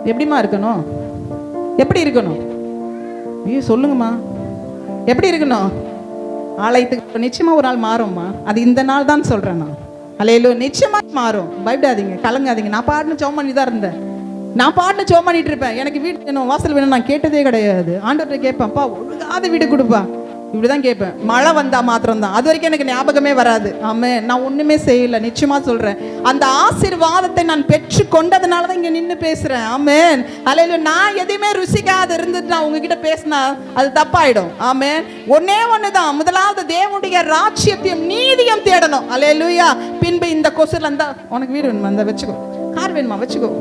Speaker 1: எப்படிமா இருக்கணும்? எப்படி இருக்கணும்? ஐயோ சொல்லுங்கம்மா, எப்படி இருக்கணும்? ஆலயத்துக்கு நிச்சயமா ஒரு நாள் மாறும்மா. அது இந்த நாள் தான் சொல்றேன் நான். ஹல்லேலூயா. நிச்சயமா மாறும், பயப்படாதீங்க, கலங்காதீங்க. நான் பாட்டுன்னு ஜெபம் பண்ணி தான் இருந்தேன், நான் பாட்டுன்னு ஜெபம் பண்ணிட்டு இருப்பேன். எனக்கு வீடு வேணும், வாசல் வேணும் நான் கேட்டதே கிடையாது. ஆண்டவர்கிட்ட கேட்பேன், அப்பா ஒழுங்காத வீடு கொடுப்பா. இப்படிதான் கேட்பேன். மழை வந்தா மாத்திரம்தான். அது வரைக்கும் எனக்கு ஞாபகமே வராது. ஆமென். நான் ஒண்ணுமே செய்யல, நிச்சயமா சொல்றேன். அந்த ஆசீர்வாதத்தை நான் பெற்று கொண்டதுனால தான் இங்க நின்று பேசுறேன். ஆமென். அல்லேலூயா. நான் எதையுமே ருசிக்காத இருந்துட்டு நான் உங்ககிட்ட பேசினா அது தப்பாயிடும். ஆமென். ஒன்னே ஒண்ணுதான், முதலாவது தேவனுடைய ராஜ்யத்தையும் நீதியும் தேடணும். அல்லேலூயா. பின்பு இந்த கொசுல இருந்தா உனக்கு வீடு வேணுமா, அந்த வச்சுக்கோ, கார் வேணுமா வச்சுக்கோ.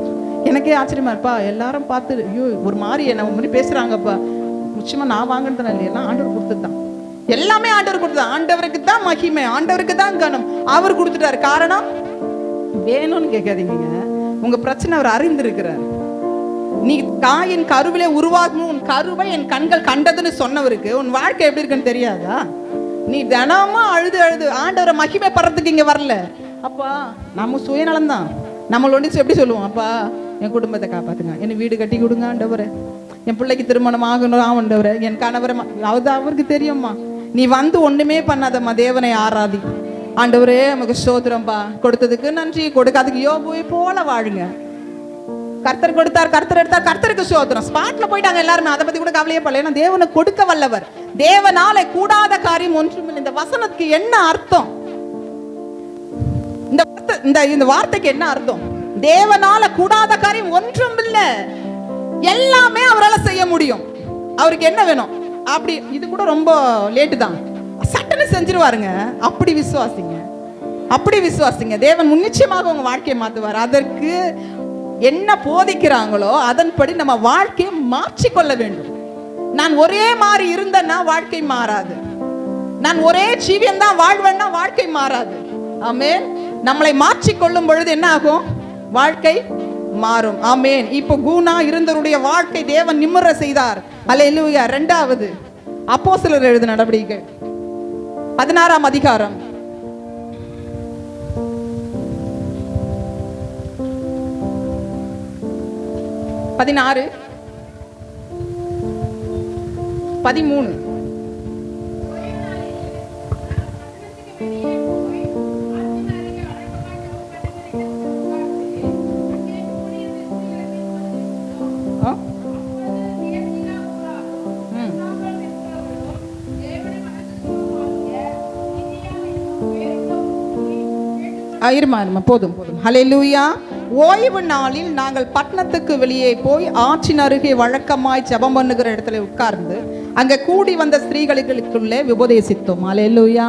Speaker 1: எனக்கே ஆச்சரியமா இருப்பா, எல்லாரும் பார்த்து ஐயோ ஒரு மாதிரி என்ன மாதிரி பேசுறாங்கப்பா. நிச்சயமா நான் வாங்கினதுனால இல்லையா, ஆண்டவர் கொடுத்ததுதான். எல்லாமே ஆண்டவர் கொடுத்தது. ஆண்டவருக்கு தான் மகிமை, ஆண்டவருக்கு தான் கனம். அவர் கொடுத்துட்டாரு. காரணம் வேணும்னு கேட்காதீங்க. உங்க பிரச்சனை அவர் அறிந்திருக்கிறார். நீ தாயின் கருவிலே உருவாகணும், உன் கருவை என் கண்கள் கண்டதுன்னு சொன்னவருக்கு உன் வாழ்க்கை எப்படி இருக்குன்னு தெரியாதா? நீ தினமும் அழுது அழுது ஆண்டவரை மகிமை படுறதுக்கு இங்க வரல. அப்பா நம்ம சுயநலம் தான். நம்மள ஒன்று எப்படி சொல்லுவோம், அப்பா என் குடும்பத்தை காப்பாத்துங்க, என்ன வீடு கட்டி கொடுங்க ஆண்டவரே, என் பிள்ளைக்கு திருமணம் ஆகணும் ஆண்டவரே, என் கணவரை. அது அவருக்கு தெரியும்மா. நீ வந்து ஒண்ணுமே பண்ணாதம்மா, தேவனை ஆராதி. ஆண்டவரே நமக்கு ஸ்தோத்திரம்பா, கொடுத்ததுக்கு நன்றி, கொடுக்காதுக்கு யோபுவை போல வாழுங்க. கர்த்தர் கொடுத்தார், கர்த்தர் எடுத்தார், கர்த்தருக்கு ஸ்தோத்திரம். ஸ்பாட்ல போயிட்டாங்க எல்லாருமே, அதை பத்தி கூட கவலையே படல. ஏன்னா தேவனை கொடுக்க வல்லவர். தேவனால கூடாத காரியம் ஒன்றுமில்லை. இந்த வசனத்துக்கு என்ன அர்த்தம்? இந்த வார்த்தைக்கு என்ன அர்த்தம்? தேவனால கூடாத காரியம் ஒன்றும் இல்லை, எல்லாமே அவரால் செய்ய முடியும். அவருக்கு என்ன வேணும் அப்படி, இது கூட ரொம்ப லேட்டு தான், சட்டன்னு செஞ்சிருவாருங்க. அப்படி விசுவாசிங்க, அப்படி விசுவாசிங்க. தேவன் நிச்சயமாக உங்க வாழ்க்கையை மாத்துவார். அதற்கு என்ன போதிக்கிறாங்களோ அதன்படி நம்ம வாழ்க்கையை மாற்றிக்கொள்ள வேண்டும். நான் ஒரே மாதிரி இருந்தேன்னா வாழ்க்கை மாறாது. நான் ஒரே ஜீவியம் தான் வாழ்வேன்னா வாழ்க்கை மாறாது. ஆமென். நம்மளை மாற்றிக்கொள்ளும் பொழுது என்ன ஆகும்? வாழ்க்கை மாறும். ஆமென். இப்போ கூனா இருந்தவருடைய வாழ்க்கை தேவன் நிமிர செய்தார். அல்லேலூயா. இரண்டாவது அப்போஸ்தலர் எழுதின நடவடிக்கை 16ஆம் அதிகாரம் 16 13. போதும் போதும். ஹல்லேலூயா. ஓய்வு நாளில் நாங்கள் பட்டணத்துக்கு வெளியே போய் ஆற்றின் அருகே வழக்கமாய் ஜெபம் பண்ணுகிற இடத்துல உட்கார்ந்து அங்க கூடி வந்த ஸ்திரீகளுக்குள்ளே உபதேசித்தோம். ஹல்லேலூயா.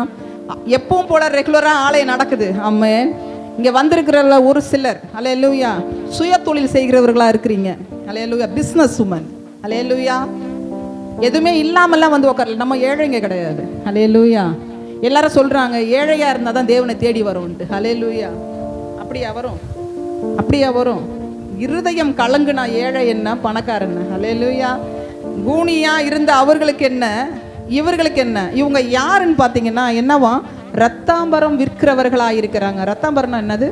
Speaker 1: எப்பவும் போல ரெகுலரா ஆலயம் நடக்குது. ஆமென். இங்க வந்திருக்கிறவங்க ஒரு சிலர் ஹல்லேலூயா சுய தொழில் செய்கிறவர்களா இருக்கிறீங்க. ஹல்லேலூயா. Business woman. ஹல்லேலூயா. எதுவுமே இல்லாமல்லாம் வந்து உட்காரல. நம்ம ஏழைங்க கிடையாது. ஹல்லேலூயா. எல்லாரும் சொல்றாங்க ஏழையா இருந்தா தான் தேவனை தேடி வரும்ட்டு. ஹல்லேலூயா. அப்படியா வரும்? அப்படியா வரும்? இருதயம் கலங்குனா ஏழை என்ன பணக்காரன்? ஹல்லேலூயா. கூனியா இருந்த அவர்களுக்கு என்ன, இவர்களுக்கு என்ன? இவங்க யாருன்னு பாத்தீங்கன்னா என்னவா, ரத்தாம்பரம் விற்கிறவர்களா இருக்கிறாங்க. ரத்தாம்பரம்னா என்னது?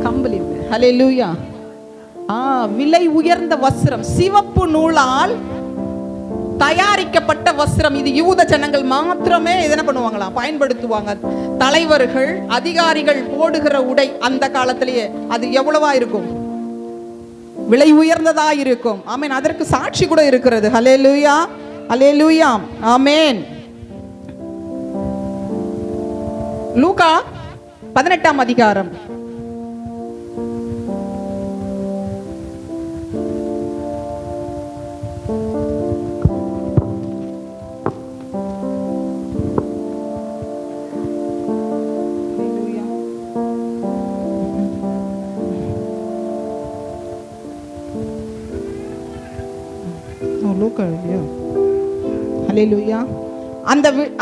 Speaker 1: கம்பளி. ஹல்லேலூயா. விலை உயர்ந்த வஸ்திரம், சிவப்பு நூலால் தயாரிக்கப்பட்ட வஸ்திரம். இது யூத ஜனங்கள் மாத்திரமே என்ன பண்ணுவாங்களாம், பயன்படுத்துவாங்க. தலைவர்கள் அதிகாரிகள் போடுகிற உடை அந்த காலத்திலேயே அது எவ்வளவா இருக்கும்? விலை உயர்ந்ததா இருக்கும். ஆமென். அதற்கு சாட்சி கூட இருக்கிறது. ஹல்லேலூயா. ஹல்லேலூயா. ஆமென். லூக்கா 18ஆம் அதிகாரம்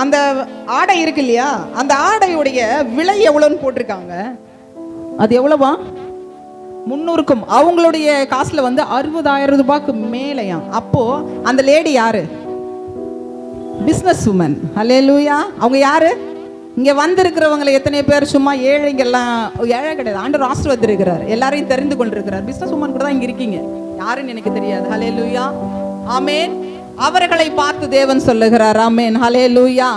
Speaker 1: 'அந்த ஆடை இருக்கு இல்லையா, அந்த ஆடையுடைய விலை எவ்வளவுன்னு போட்டிருக்காங்க. அது எவ்வளவா? 300க்கும். அவங்களுடைய காசுல வந்து 60,000 ரூபாய்க்கு மேலையாம். அப்போ அந்த லேடி யாரு? Business woman. ஹல்லேலூயா. அவங்க யாரு? இங்க வந்திருக்கிறவங்களை எத்தனை பேர் சும்மா ஏழைங்கெல்லாம்? ஏழை கிடையாது, ஆண்டவர் ஆசீர்வதிக்கிறார். எல்லாரையும் தெரிந்து கொண்டிருக்கிறார். பிசினஸ் உமன் கூட தான் இங்க இருக்கீங்க. யாருன்னு எனக்கு தெரியாது. ஹல்லேலூயா. ஆமென். அவர்களை பார்த்து தேவன் சொல்லுகிறார். ஆமென். ஹல்லேலூயா.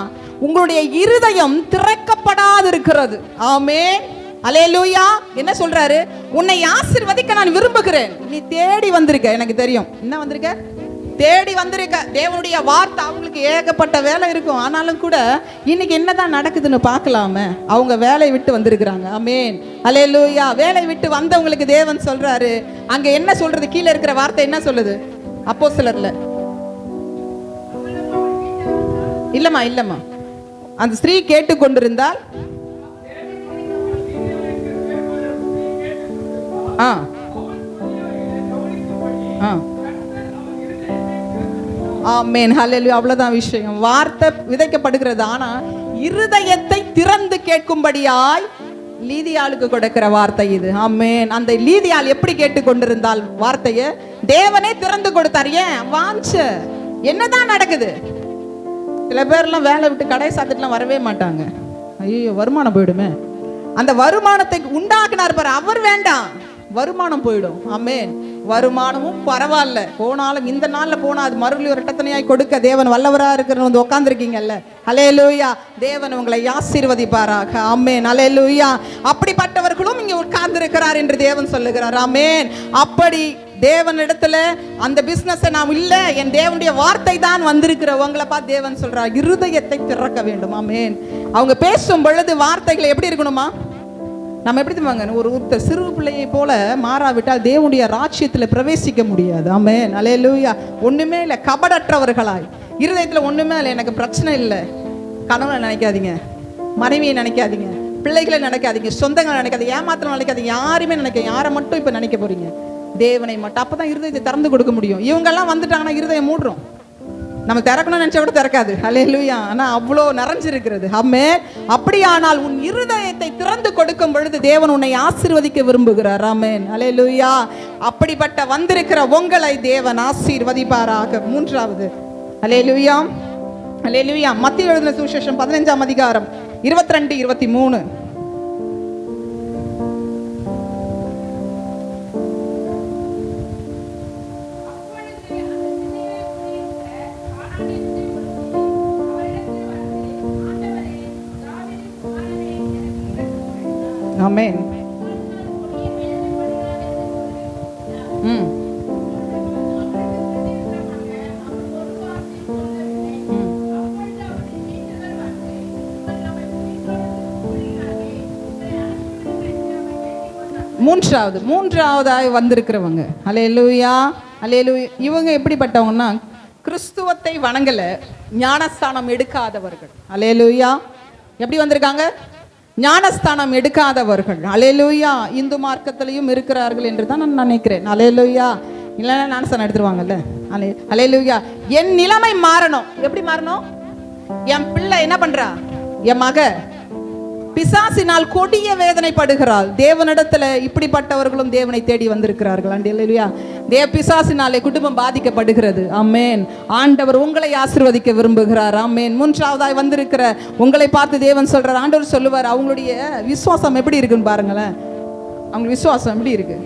Speaker 1: உங்களுடைய இருதயம் திறக்கப்படாது இருக்கிறது. ஆமென். அல்லேலூயா. என்ன சொல்றாரு? உன்னை ஆசீர்வதிக்க நான் விரும்புகிறேன். நீ தேடி வந்திருக்க, எனக்கு தெரியும். என்ன வந்திருக்க? தேடி வந்திருக்க. தேவனுடைய வார்த்தை அவங்களுக்கு ஏகப்பட்ட வேலை இருக்கும். ஆனாலும் கூட இன்னைக்கு என்னதான் நடக்குதுன்னு பார்க்கலாமே. அவங்க வேலையை விட்டு வந்திருக்கிறாங்க. ஆமென், அல்லேலூயா. வேலை விட்டு வந்தவங்களுக்கு தேவன் சொல்றாரு, அங்க என்ன சொல்றது? கீழே இருக்கிற வார்த்தை என்ன சொல்லுது? அப்போஸ்தலர்ல இல்லம்மா அந்த ஸ்திரீ கேட்டு கொண்டிருந்தால் ஆமென், ஹல்லேலூயா. அவ்வளவுதான் விஷயம். வார்த்தை விதைக்கப்படுகிறது. ஆனா இருதயத்தை திறந்து கேட்கும்படியாய் லீதியாளுக்கு கொடுக்கிற வார்த்தை இது. ஆமென். அந்த லீதியாள் எப்படி கேட்டு கொண்டிருந்தால் வார்த்தையை தேவனே திறந்து கொடுத்தார். ஏன்? வாஞ்ச. என்னதான் நடக்குது? சில பேர்லாம் வேலை விட்டு கடை சாத்திட்டுலாம் வரவே மாட்டாங்க. ஐயோ, வருமானம் போயிடுமே. அந்த வருமானத்தை உண்டாக்குனார் பாரு, அவர் வேண்டாம், வருமானம் போயிடும். ஆமென். வருமானமும் பரவாயில்ல, போனாலும் இந்த நாள்ல போனா அது மறுபடியும் இரட்டத்தனையாய் கொடுக்க தேவன் வல்லவரா இருக்கிற வந்து உட்கார்ந்துருக்கீங்கல்ல. அல்லேலூயா. தேவன் உங்களை ஆசீர்வதிப்பாராக. ஆமென், அல்லேலூயா. அப்படிப்பட்டவர்களும் இங்க உட்கார்ந்து இருக்கிறார் என்று தேவன் சொல்லுகிறார். ஆமென். அப்படி தேவனிடத்துல அந்த பிசினஸ் நாம் இல்ல, என் தேவனுடைய வார்த்தை தான் வந்திருக்கிற உங்களை பார்த்து தேவன் சொல்றார், இருதயத்தை திறக்க வேண்டும். ஆமென். அவங்க பேசும் பொழுது வார்த்தைகள் எப்படி இருக்கணுமா? நம்ம எப்படி தெரியுமாங்க, ஒரு சிறு பிள்ளையை போல மாறாவிட்டால் தேவனுடைய ராஜ்யத்துல பிரவேசிக்க முடியாது. ஆமென், அல்லேலூயா. ஒண்ணுமே இல்லை, கபடற்றவர்களாய் இருதயத்துல ஒண்ணுமே இல்லை, எனக்கு பிரச்சனை இல்லை. கணவனை நினைக்காதீங்க, மனைவியை நினைக்காதீங்க, பிள்ளைகளை நினைக்காதீங்க, சொந்தங்களை நினைக்காதீங்க, ஏமாத்திரம் நினைக்காதீங்க, யாருமே நினைக்க. யாரை மட்டும் இப்ப நினைக்க போறீங்க? தேவனை மட்டும். அப்பதான் இருதயத்தை திறந்து கொடுக்க முடியும். இவங்க எல்லாம் வந்துட்டாங்கன்னா இருதயம் மூடுறோம். நம்ம திறக்கணும்னு நினைச்சா கூட திறக்காது. அல்லேலூயா. ஆனா அவ்வளோ நிறைஞ்சிருக்கிறது. ஆமென். அப்படியானால் உன் இருதயத்தை திறந்து கொடுக்கும் பொழுது தேவன் உன்னை ஆசீர்வதிக்க விரும்புகிறார். ஆமென், அல்லேலூயா. அப்படிப்பட்ட வந்திருக்கிற உங்களை தேவன் ஆசீர்வதிப்பாராக. மூன்றாவது, அல்லேலூயா, அல்லேலூயா. மத்திய எழுதின சுவிசேஷம் 15ஆம் அதிகாரம் 22, 23. ஆமென். மூன்றாவதாய் வந்திருக்கிறவங்க, அல்லேலூயா, அல்லேலூயா. இவங்க எப்படிப்பட்டவங்கன்னா கிறிஸ்துவத்தை வணங்கல, ஞானஸ்தானம் எடுக்காதவர்கள். அல்லேலூயா. எப்படி வந்திருக்காங்க? ஞானஸ்தானம் எடுக்காதவர்கள். அல்லேலூயா. இந்து மார்க்கத்திலையும் இருக்கிறார்கள் என்று தான் நான் நினைக்கிறேன். அல்லேலூயா. இல்லைன்னா ஞானஸ்தானம் எடுத்துருவாங்கல்ல. அல்லேலூயா. என் நிலைமை மாறணும். எப்படி மாறணும்? என் பிள்ளை என்ன பண்றா? என் மக பிசாசினால் கொடிய வேதனைப்படுகிறாள். தேவனிடத்துல இப்படிப்பட்டவர்களும் தேவனை தேடி வந்திருக்கிறார்கள். அல்லேலூயா. பிசாசினாலே குடும்பம் பாதிக்கப்படுகிறது. ஆமென். ஆண்டவர் உங்களை ஆசீர்வதிக்க விரும்புகிறார். ஆமென். மூன்றாவதாய் வந்திருக்கிற உங்களை பார்த்து தேவன் சொல்றார், ஆண்டவர் சொல்லுவார், அவங்களுடைய விசுவாசம் எப்படி இருக்குன்னு பாருங்களேன். அவங்க விசுவாசம் எப்படி இருக்கு?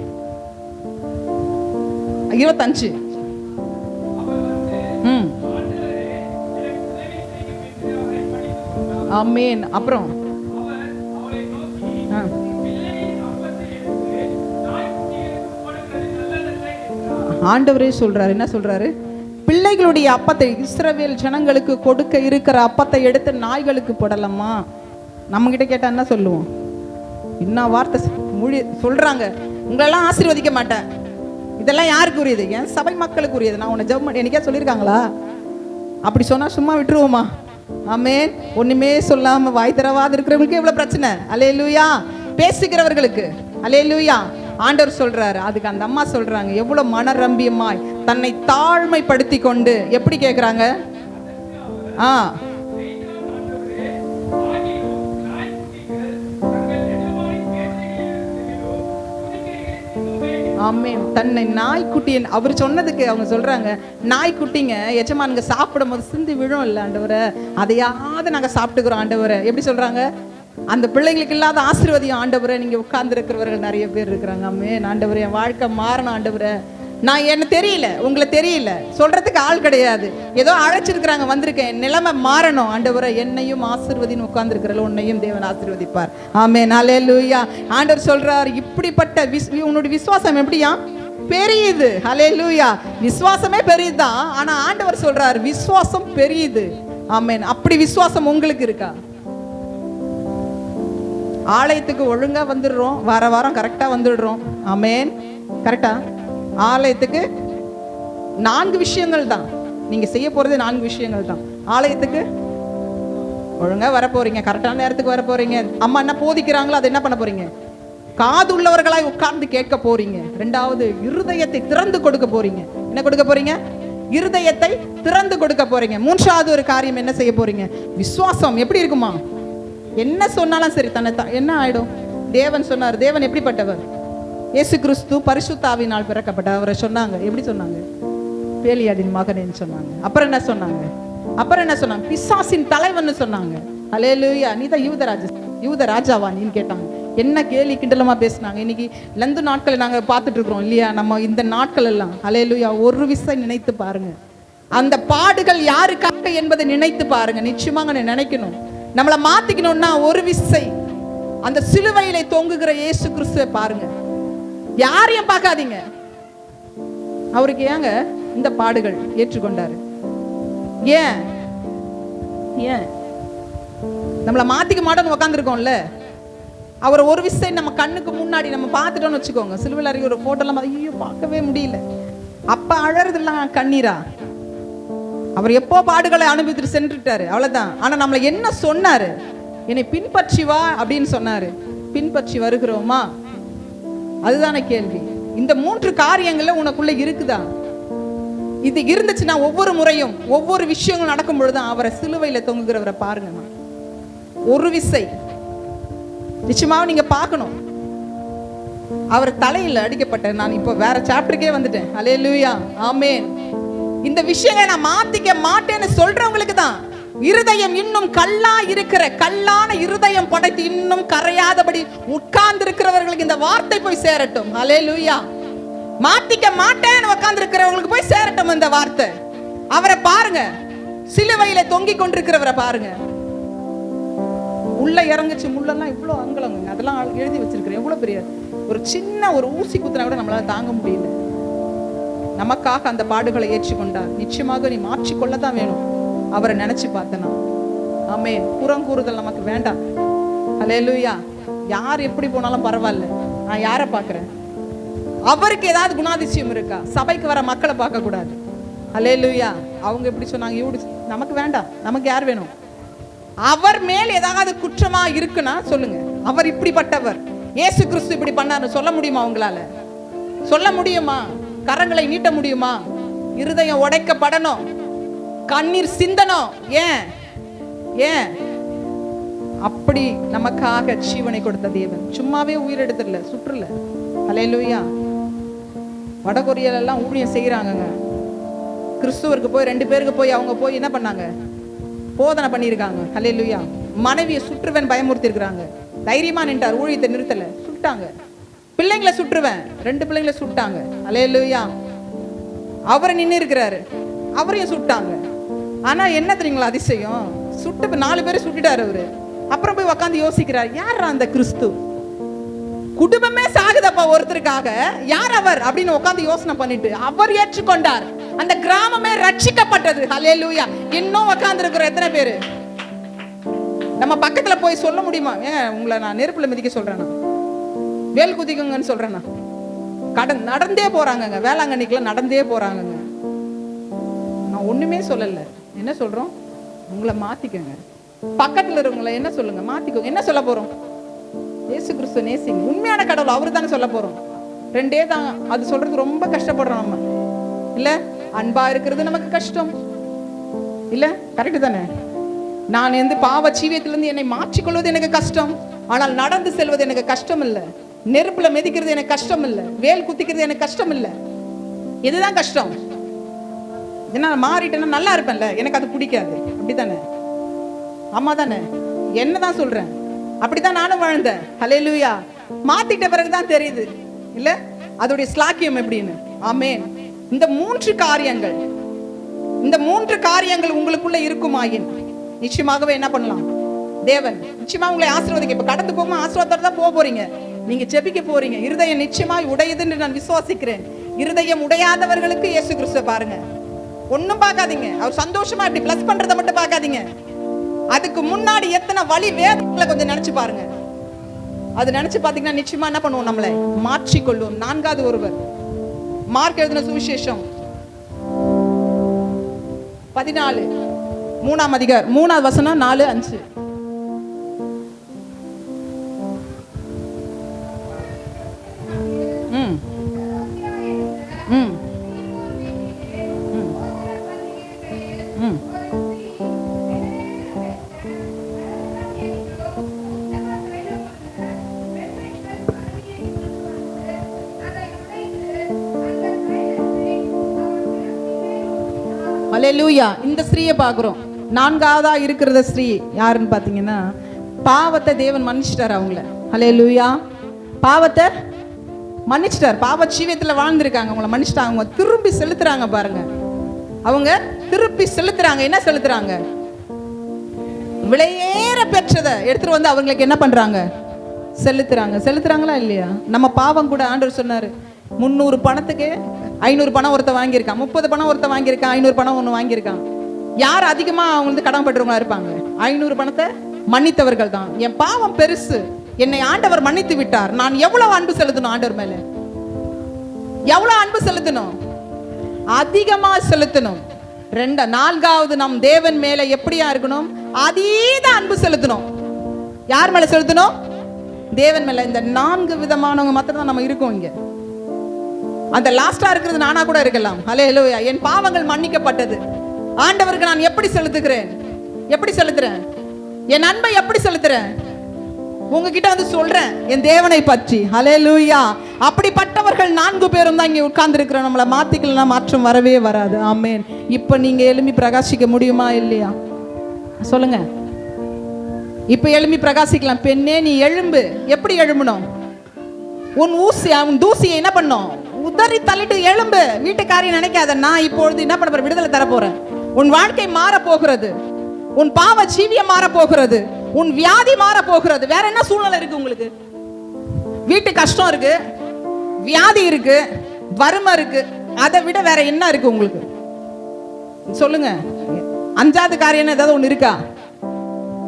Speaker 1: 25. ஆமென். அப்புறம் ஆண்டவரே சொல்றாரு, என்ன சொல்றாரு? பிள்ளைகளுடைய அப்பத்தை, இஸ்ரவேல் ஜனங்களுக்கு கொடுக்க இருக்கிற அப்பத்தை எடுத்து நாய்களுக்கு போடலாமா? நம்ம கிட்ட கேட்டா என்ன சொல்லுவோம்? என்ன வார்த்தை சொல்றாங்க? உங்களெல்லாம் ஆசீர்வதிக்க மாட்டேன். இதெல்லாம் யாருக்கு உரியது? என் சபை மக்களுக்கு உரியது. நான் உன்னை ஜெபம் என்னைக்கே சொல்லியிருக்காங்களா? அப்படி சொன்னா சும்மா விட்டுருவோமா? ஆமென். ஒண்ணுமே சொல்லாம வாய் தரவாது இருக்கிறவங்களுக்கு எவ்வளவு பிரச்சனை. அல்லேலூயா. பேசுகிறவர்களுக்கு அல்லேலூயா. ஆண்டவர் சொல்றாரு. அதுக்கு அந்த அம்மா சொல்றாங்க, எவ்வளவு மனரம்பியமாய் தன்னை தாழ்மைப்படுத்தி கொண்டு எப்படி கேட்கிறாங்க? ஆமென். தன்னை நாய்க்குட்டியன் அவர் சொன்னதுக்கு அவங்க சொல்றாங்க, நாய்க்குட்டிங்க எஜமானுங்க சாப்பிடும் போது சிந்தி விழும் இல்ல ஆண்டவரை, அதையாவது நாங்க சாப்பிட்டுக்கிறோம் ஆண்டவரை. எப்படி சொல்றாங்க? அந்த பிள்ளைங்களுக்கு இல்லாத ஆசீர்வதியம் ஆண்டவரை. நீங்க உட்கார்ந்து இருக்கிறவர்கள் நிறைய பேர் இருக்கிறாங்க. ஆமென். ஆண்டவரே, என் வாழ்க்கை மாறணும் ஆண்டவரை. நான் என்ன தெரியல, உங்களை தெரியல, சொல்றதுக்கு ஆள் கிடையாது, ஏதோ அழைச்சிருக்கிறாங்க, வந்திருக்கேன், நிலைமை மாறணும். ஆண்டவரை என்னையும் ஆசீர்வதின்னு உட்கார்ந்துருக்கிற உன்னையும் தேவன் ஆசீர்வதிப்பார். ஆமென், ஹல்லேலூயா. ஆண்டவர் சொல்றார், இப்படிப்பட்ட உன்னுடைய விசுவாசம் எப்படியா பெரியது. ஹல்லேலூயா. விசுவாசமே பெரியதுதான், ஆனா ஆண்டவர் சொல்றார் விசுவாசம் பெரியது. ஆமென். அப்படி விசுவாசம் உங்களுக்கு இருக்கா? ஆலயத்துக்கு ஒழுங்கா வந்துடுறோம், வார வாரம் கரெக்டா வந்துடுறோம். ஆமென். கரெக்டா? ஆலயத்துக்கு 4 விஷயங்கள் தான் நீங்க செய்ய போறது, 4 விஷயங்கள் தான். ஆலயத்துக்கு ஒழுங்கா வர போறீங்க, கரெக்டான நேரத்துக்கு வர போறீங்க. அம்மா என்ன போதிக்கிறாங்களோ அதை என்ன பண்ண போறீங்க? காது உள்ளவர்களாய் உட்கார்ந்து கேட்க போறீங்க. 2வது, இருதயத்தை திறந்து கொடுக்க போறீங்க. என்ன கொடுக்க போறீங்க? இருதயத்தை திறந்து கொடுக்க போறீங்க. 3வது ஒரு காரியம் என்ன செய்ய போறீங்க? விசுவாசம் எப்படி இருக்குமா? என்ன சொன்னாலும் சரி, தன்னை என்ன ஆயிடும்? தேவன் சொன்னார். தேவன் எப்படிப்பட்டவர்? இயேசு கிறிஸ்து பரிசுத்த ஆவியினால் பிறக்கப்பட்ட அவரை சொன்னாங்க. எப்படி சொன்னாங்க? பேலியாடின் மகனேன்னு சொன்னாங்க. அப்புறம் என்ன சொன்னாங்க? பிசாசின் தலைவன் சொன்னாங்க. ஹல்லேலூயா. நீதான் யூத ராஜாவா நீன்னு கேட்டாங்க. என்ன கேலி கிண்டலமா பேசினாங்க. இன்னைக்கு லந்து நாட்களை நாங்க பார்த்துட்டு இருக்கிறோம் இல்லையா? நம்ம இந்த நாட்கள் எல்லாம் ஹல்லேலூயா ஒரு விசை நினைத்து பாருங்க, அந்த பாடுகள் யாருக்காக என்பதை நினைத்து பாருங்க. நிச்சயமாக நினைக்கணும். நம்மளை மாத்திக்கணும்னா ஒரு விசை அந்த சிலுவையிலே தொங்குகிற இயேசு கிறிஸ்துவை பாருங்க. யாரையும் பார்க்காதீங்க. அவருக்கு ஏங்க இந்த பாடுகள் ஏற்றுக்கொண்டாரு? ஏன் நம்மளை மாத்திக்க மாட்டோம்னு உட்காந்துருக்கோம்ல, அவர் ஒரு விசை நம்ம கண்ணுக்கு முன்னாடி நம்ம பார்த்துட்டோம்னு வச்சுக்கோங்க. சிலுவையில் அறிய ஒரு போட்டோலாம் ஐயோ பார்க்கவே முடியல, அப்ப அழறதுலாம் கண்ணீரா? அவர் எப்போ பாடுகளை அனுபவித்து சென்றுட்டாரு, அவ்வளவுதான். ஆனா நம்மளை என்ன சொன்னாரு? என்னை பின்பற்றி வா அப்படின்னு சொன்னாரு. பின்பற்றி வருகிறோமா? அதுதானே கேள்வி. இந்த 3 காரியங்கள்ல உனக்குள்ள இருக்குதா? இது இருந்துச்சுன்னா ஒவ்வொரு முறையும் ஒவ்வொரு விஷயங்கள் நடக்கும் பொழுதுதான் அவரை சிலுவையில தொங்குகிறவரை பாருங்க. ஒரு விசை நிச்சயமாக நீங்க பார்க்கணும். அவர் தலையில் அடிக்கப்பட்ட, நான் இப்போ வேற சாப்டருக்கே வந்துட்டேன். ஹல்லேலூயா. ஆமென். இந்த விஷயங்களை நான் மாத்திக்க மாட்டேன்னு சொல்றவங்களுக்கு தான் இருதயம் இன்னும் கல்லான இருதயம் படைத்து இன்னும் கரையாதபடி உட்கார்ந்து இருக்கிறவர்களுக்கு இந்த வார்த்தை போய் சேரட்டும். ஹல்லேலூயா. மாத்திக்க மாட்டேன்னு உட்கார்ந்து இருக்கிறவங்களுக்கு போய் சேரட்டும் இந்த வார்த்தை. அவரை பாருங்க, சிலுவையில தொங்கிக் கொண்டிருக்கிறவரை பாருங்க. உள்ள இறங்குச்சு முள்ளெல்லாம் இவ்வளவு அங்கலங்க, அதெல்லாம் எழுதி வச்சிருக்கிறேன். எவ்வளவு பெரிய ஒரு சின்ன ஒரு ஊசி குத்துனா கூட நம்மளால தாங்க முடியல. நமக்காக அந்த பாடுகளை ஏற்றுக்கொண்டார். நிச்சயமாக நீ மாற்றிக்கொள்ளதான் வேணும் அவரை நினைச்சு பார்த்தனா. ஆமென். புறங்கூறுதல் நமக்கு வேண்டாம். ஹல்லேலூயா. யார் எப்படி போனாலும் பரவாயில்ல, நான் யாரை பார்க்கிறேன்? அவருக்கு ஏதாவது குணாதிசயம் இருக்கா? சபைக்கு வர மக்களை பார்க்க கூடாது. ஹல்லேலூயா. அவங்க எப்படி சொன்னாங்க, இவடு நமக்கு வேண்டாம். நமக்கு யார் வேணும்? அவர் மேல் ஏதாவது குற்றமா இருக்குன்னா சொல்லுங்க. அவர் இப்படிப்பட்டவர், இயேசு கிறிஸ்து இப்படி பண்ணாரு சொல்ல முடியுமா? உங்களால சொல்ல முடியுமா? கரங்களை நீட்ட முடியுமா? இருதயம் உடைக்கப்படணும், கண்ணீர் சிந்தணும். ஏன் அப்படி நமக்காக ஜீவனை கொடுத்த தேவன் சும்மாவே உயிரெடுத்துல சுற்றுல. ஹல்லேலூயா. வடகொரியால எல்லாம் ஊழியம் செய்யறாங்க. கிறிஸ்துவருக்கு போய் 2 பேருக்கு போய் அவங்க போய் என்ன பண்ணாங்க? போதனை பண்ணியிருக்காங்க. ஹல்லேலூயா. மனைவியை சுற்றுவேன் பயமுறுத்தி இருக்கிறாங்க. தைரியமா நின்றார், ஊழியத்தை நிறுத்தல, சுட்டாங்க. பிள்ளைங்களை சுற்றுவேன், 2 பிள்ளைங்களை சுட்டாங்க. ஹல்லேலூயா. அவரை நின்று இருக்கிறாரு, அவரையும் சுட்டாங்க. ஆனா என்ன தெரியுங்களா அதிசயம்? சுட்டு 4 பேரை சுட்டுட்டாரு அவரு. அப்புறம் போய் உட்காந்து யோசிக்கிறார், யார் அந்த கிறிஸ்து? குடும்பமே சாகுதப்பா ஒருத்தருக்காக, யார் அவர் அப்படின்னு உட்காந்து யோசனை பண்ணிட்டு அவர் ஏற்றுக்கொண்டார். அந்த கிராமமே ரட்சிக்கப்பட்டது. ஹல்லேலூயா. இன்னும் உட்கார்ந்து இருக்கிற எத்தனை பேரு நம்ம பக்கத்துல போய் சொல்ல முடியுமா? உங்களை நான் நெருப்புல மிதிக்க சொல்றேன்னா, வேல் குதிக்குங்கன்னு சொல்றேன்னா? நடந்தே போறாங்க. வேளாங்கண்ணிக்குலாம் நடந்தே போறாங்க. நான் ஒண்ணுமே சொல்லல. என்ன சொல்றோம்? உங்களை மாத்திக்கங்க. பக்கத்துல இருக்கவங்களை என்ன சொல்லுங்க? மாத்திக்கோங்க. என்ன சொல்ல போறோம்? இயேசு கிறிஸ்து நேசிங்க. உண்மையான கடவுள் அவரு தானே சொல்ல போறோம். 2 தான். அது சொல்றது ரொம்ப கஷ்டப்படுறோம் நம்ம இல்ல. அன்பா இருக்கிறது நமக்கு கஷ்டம் இல்ல. கரெக்ட் தானே? நான் பாவ ஜீவியத்திலிருந்து என்னை மாற்றிக்கொள்வது எனக்கு கஷ்டம். ஆனால் நடந்து செல்வது எனக்கு கஷ்டம் இல்ல. நெருப்புல மிதிக்கிறது எனக்கு கஷ்டம் இல்ல. வேல் குத்திக்கிறது எனக்கு கஷ்டம் இல்ல. இதுதான் கஷ்டம். என்ன மாறிட்டேன்னா நல்லா இருப்பேன்ல, எனக்கு அது பிடிக்காது. அப்படித்தானே? ஆமா தானே? என்னதான் சொல்றேன், அப்படித்தான் நானும் வாழ்ந்தேன். ஹல்லேலூயா. மாத்திட்ட பிறகுதான் தெரியுது இல்ல. அதோடைய ஸ்லாக்கியம் எப்படின்னு. ஆமென். இந்த மூன்று காரியங்கள் உங்களுக்குள்ள இருக்குமாயின் நிச்சயமாகவே என்ன பண்ணலாம்? தேவன் நிச்சயமா உங்களை ஆசீர்வதிக்க. இப்ப கடந்து போகும்போது ஆசீர்வாதத்தோட தான் போறீங்க. நீங்க ஜெபிக்க போறீங்க. இருதயம் நிச்சயமாய் உடையுதுன்னு நான் விசுவாசிக்கிறேன். இருதயம் உடையாதவர்களுக்கு இயேசு கிறிஸ்துவை பாருங்க. ஒண்ணும் பார்க்காதீங்க. அவர் சந்தோஷமா இப்படி பிளஸ் பண்றதை மட்டும் பார்க்காதீங்க. அதுக்கு முன்னாடி எத்தனை வழி வேதங்களை கொஞ்சம் நினைச்சு பாருங்க. அது நினைச்சு பாத்தீங்கன்னா நிச்சயமா என்ன பண்ணுவோம்? நம்மளை மாற்றிக்கொள்ளும். 4வது ஒருவர், மார்க் எழுதின சுவிசேஷம் 14 3ஆம் அதிகாரம் 3வது வசனம் 4-5. ஹல்லேலூயா. இந்த ஸ்திரீயை பார்க்குறோம். 4வதா இருக்கிற ஸ்திரீ யாருன்னு பார்த்தீங்கன்னா, பாவத்தை தேவன் மன்னிச்சிட்டார் அவங்கள. ஹல்லேலூயா. பாவத்தை மன்னிச்சிட்டார். பாவ ஜீவியத்தில் வாழ்ந்திருக்காங்க, அவங்கள மன்னிச்சிட்டாங்க. அவங்க திருப்பி செலுத்துறாங்க பாருங்க. அவங்க திருப்பி செலுத்துறாங்க. என்ன செலுத்துறாங்க? விலையேற பெற்றதை எடுத்துட்டு வந்து அவங்களுக்கு என்ன பண்றாங்க? செலுத்துறாங்களா இல்லையா? நம்ம பாவம் கூட ஆண்டவர் சொன்னாரு, 300 பணத்துக்கு 500 பணம் ஒருத்த வாங்கியிருக்கான், 30 பணம் ஒருத்த வாங்கியிருக்கான், 500 பணம் ஒன்று வாங்கியிருக்கான். யார் அதிகமா அவங்க வந்து கடன் பட்டுறவங்களா இருப்பாங்க? 500 பணத்தை மன்னித்தவர்கள் தான். என் பாவம் பெருசு, என்னை ஆண்டவர் மன்னித்து விட்டார். நான் எவ்வளவு அன்பு செலுத்தணும் ஆண்டவர் மேல? எவ்வளவு அன்பு செலுத்தணும்? அதிகமா செலுத்தணும். 4வது நம் தேவன் மேல எப்படியா இருக்கணும்? அதீத அன்பு செலுத்தணும். யார் மேல செலுத்தணும்? தேவன் மேல. இந்த 4 விதமானவங்க மாத்திரம் தான் நம்ம இருக்கோம் இங்க. அந்த லாஸ்டா இருக்கிறது நானா கூட இருக்கலாம். ஹல்லேலூயா. என் பாவங்கள் மன்னிக்கப்பட்டது. ஆண்டவருக்கு நான் எப்படி செலுத்துகிறேன்? எப்படி செலுத்துறேன்? என் அன்பை எப்படி செலுத்துறேன்? உங்ககிட்ட வந்து சொல்றேன் என் தேவனை பற்றி. ஹல்லேலூயா. அப்படிப்பட்டவர்கள் 4 பேரும் தான் இங்க உட்கார்ந்து இருக்கிறோம். நம்மளை மாத்திக்கலாம், மாற்றம் வரவே வராது. ஆமென். இப்ப நீங்க எழும்பி பிரகாசிக்க முடியுமா இல்லையா? சொல்லுங்க. இப்ப எழும்பி பிரகாசிக்கலாம். பெண்ணே நீ எழும்பு. எப்படி எழும்பணும்? உன் தூசியை என்ன பண்ணும்? உதறி தள்ளிட்டு எழும்பு. வீட்டுக்காரியம் நினைக்காத. நான் இப்பொழுது என்ன பண்ண போறேன்? விடுதலை தர போறேன். உன் வாழ்க்கை மாற போகிறது. உன் பாவ ஜீவியம் மாற போகிறது. உன் வியாதி மாற போகிறது. வேற என்ன சூழ்நிலை இருக்கு உங்களுக்கு? வீட்டு கஷ்டம் இருக்கு, வியாதி இருக்கு, வறுமை இருக்கு. அதை விட வேற என்ன இருக்கு உங்களுக்கு? சொல்லுங்க. 5வது காரியம் ஏதாவது ஒண்ணு இருக்கா?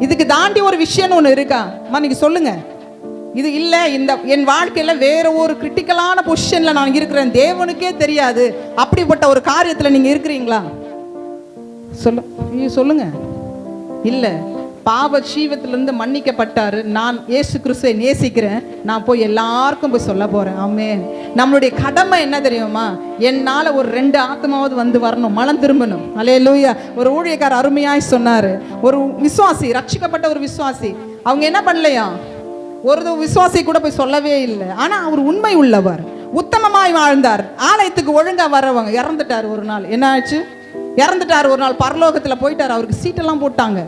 Speaker 1: இதுக்கு தாண்டி ஒரு விஷயம் ஒண்ணு இருக்கா? நீங்க சொல்லுங்க. இது இல்ல, இந்த என் வாழ்க்கையில வேற ஒரு கிரிட்டிக்கலான பொசிஷன்ல நான் இருக்கிறேன், தேவனுக்கே தெரியாது, அப்படிப்பட்ட ஒரு காரியத்துல நீங்க இருக்கிறீங்களா? சொல்லுங்க. இல்ல, பாவ ஜீவத்திலிருந்து மன்னிக்கப்பட்டாரு. நான் இயேசு கிறிஸ்துவை நேசிக்கிறேன். நான் போய் எல்லாருக்கும் போய் சொல்ல போறேன். ஆமென். நம்மளுடைய கடமை என்ன தெரியுமா? என்னால ஒரு 2 ஆத்மாவது வந்து வரணும், மனம் திரும்பணும். ஹல்லேலூயா. ஒரு ஊழியக்காரர் அருமையாய் சொன்னாரு. ஒரு விசுவாசி, ரட்சிக்கப்பட்ட ஒரு விசுவாசி, அவங்க என்ன பண்ணலையா? ஒரு விசுவாசி கூட போய் சொல்லவே இல்லை. ஆனா அவர் உண்மை உள்ளவர், உத்தமமாய் வாழ்ந்தார். ஆலயத்துக்கு ஒழுங்கா வரவங்க. இறந்துட்டார் ஒரு நாள். என்ன ஆச்சு? இறந்துட்டார் ஒரு நாள். பரலோகத்துல போயிட்டார். அவருக்கு சீட்டெல்லாம் போட்டாங்க.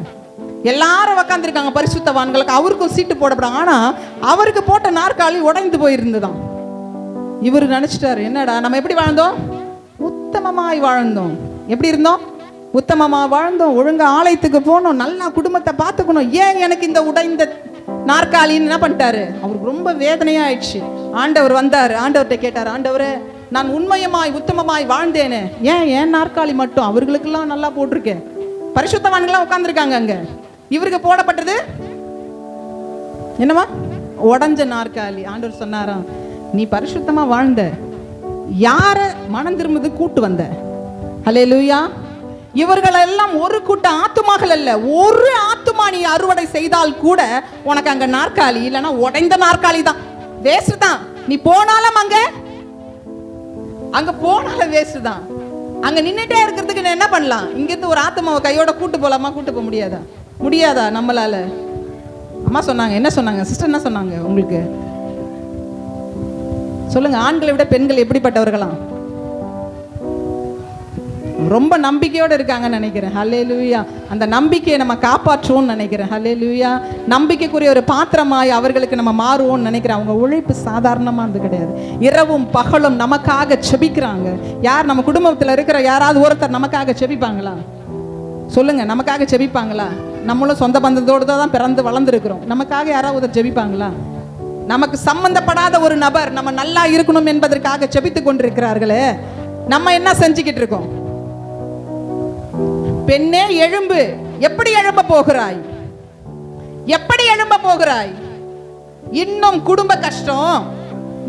Speaker 1: எல்லாரும் உக்காந்துருக்காங்க பரிசுத்தவான்களுக்கு. அவருக்கும் சீட்டு போடப்படாங்க. ஆனா அவருக்கு போட்ட நாற்காலி உடைந்து போயிருந்துதான். இவர் நினைச்சிட்டாரு, என்னடா நம்ம எப்படி வாழ்ந்தோம்? உத்தமமாய் வாழ்ந்தோம். எப்படி இருந்தோம்? உத்தமமா வாழ்ந்தோம். ஒழுங்கா ஆலயத்துக்கு போனோம், நல்லா குடும்பத்தை பார்த்துக்கணும். ஏன் எனக்கு இந்த உடைந்த நாற்காலின்னு என்ன பண்ணிட்டாரு? அவருக்கு ரொம்ப வேதனையா ஆயிடுச்சு. ஆண்டவர் வந்தாரு. ஆண்டவர்கிட்ட கேட்டார், ஆண்டவரே, நான் உண்மையமாய் உத்தமமாய் வாழ்ந்தேனே, ஏன் நாற்காலி மட்டும்? அவர்களுக்கெல்லாம் நல்லா போட்டிருக்கேன், பரிசுத்தவான்கள்லாம் உட்கார்ந்துருக்காங்க அங்க. இவருக்கு போடப்பட்டது என்னமா? உடஞ்ச நாற்காலி. ஆண்டவர் சொன்னாராம், நீ பரிசுத்தமா வாழ்ந்த, யார மனம் திரும்புது கூட்டு வந்த? ஹல்லேலூயா. இவர்கள் எல்லாம் ஒரு கூட்ட ஆத்துமாக்கள் அல்ல. ஒரு ஆத்துமா நீ அறுவடை செய்தால் கூட உனக்கு அங்க நாற்காலி இல்லைன்னா உடைந்த நாற்காலி தான், வேஸ்ட் தான். நீ போனாலும் அங்க போனாலும் வேஸ்ட் தான். அங்க நின்னுட்டே இருக்கிறதுக்கு என்ன பண்ணலாம்? இங்க இருந்து ஒரு ஆத்மாவை கையோட கூட்டு போலாமா? கூட்டு போக முடியாதா நம்மளால? அம்மா சொன்னாங்க. என்ன சொன்னாங்க? சிஸ்டர் என்ன சொன்னாங்க உங்களுக்கு? சொல்லுங்க. ஆண்களை விட பெண்கள் எப்படிப்பட்டவர்களாம்? ரொம்ப நம்பிக்கையோடு இருக்காங்கன்னு நினைக்கிறேன். ஹல்லேலூயா. அந்த நம்பிக்கையை நம்ம காப்பாற்றுவோம்னு நினைக்கிறேன். ஹல்லேலூயா. நம்பிக்கைக்குரிய ஒரு பாத்திரமாய் அவர்களுக்கு நம்ம மாறுவோம்னு நினைக்கிறேன். அவங்க உழைப்பு சாதாரணமானது கிடையாது. இரவும் பகலும் நமக்காக செபிக்கிறாங்க. யார் நம்ம குடும்பத்தில் இருக்கிற யாராவது ஒருத்தர் நமக்காக செபிப்பாங்களா? சொல்லுங்க, நமக்காக செபிப்பாங்களா? நம்மளும் சொந்த பந்தத்தோடு தான் பிறந்து வளர்ந்துருக்கிறோம். நமக்காக யாராவது ஜெபிப்பாங்களா? நமக்கு சம்பந்தப்படாத ஒரு நபர் நம்ம நல்லா இருக்கணும் என்பதற்காக ஜெபித்துக் கொண்டிருக்கிறார்களே, நம்ம என்ன செஞ்சுக்கிட்டு இருக்கோம்? பெண்ணே எழும்பு, எப்படி எழும்ப போகிறாய்? எப்படி எழும்ப போகிறாய்? இன்னும் குடும்ப கஷ்டம்,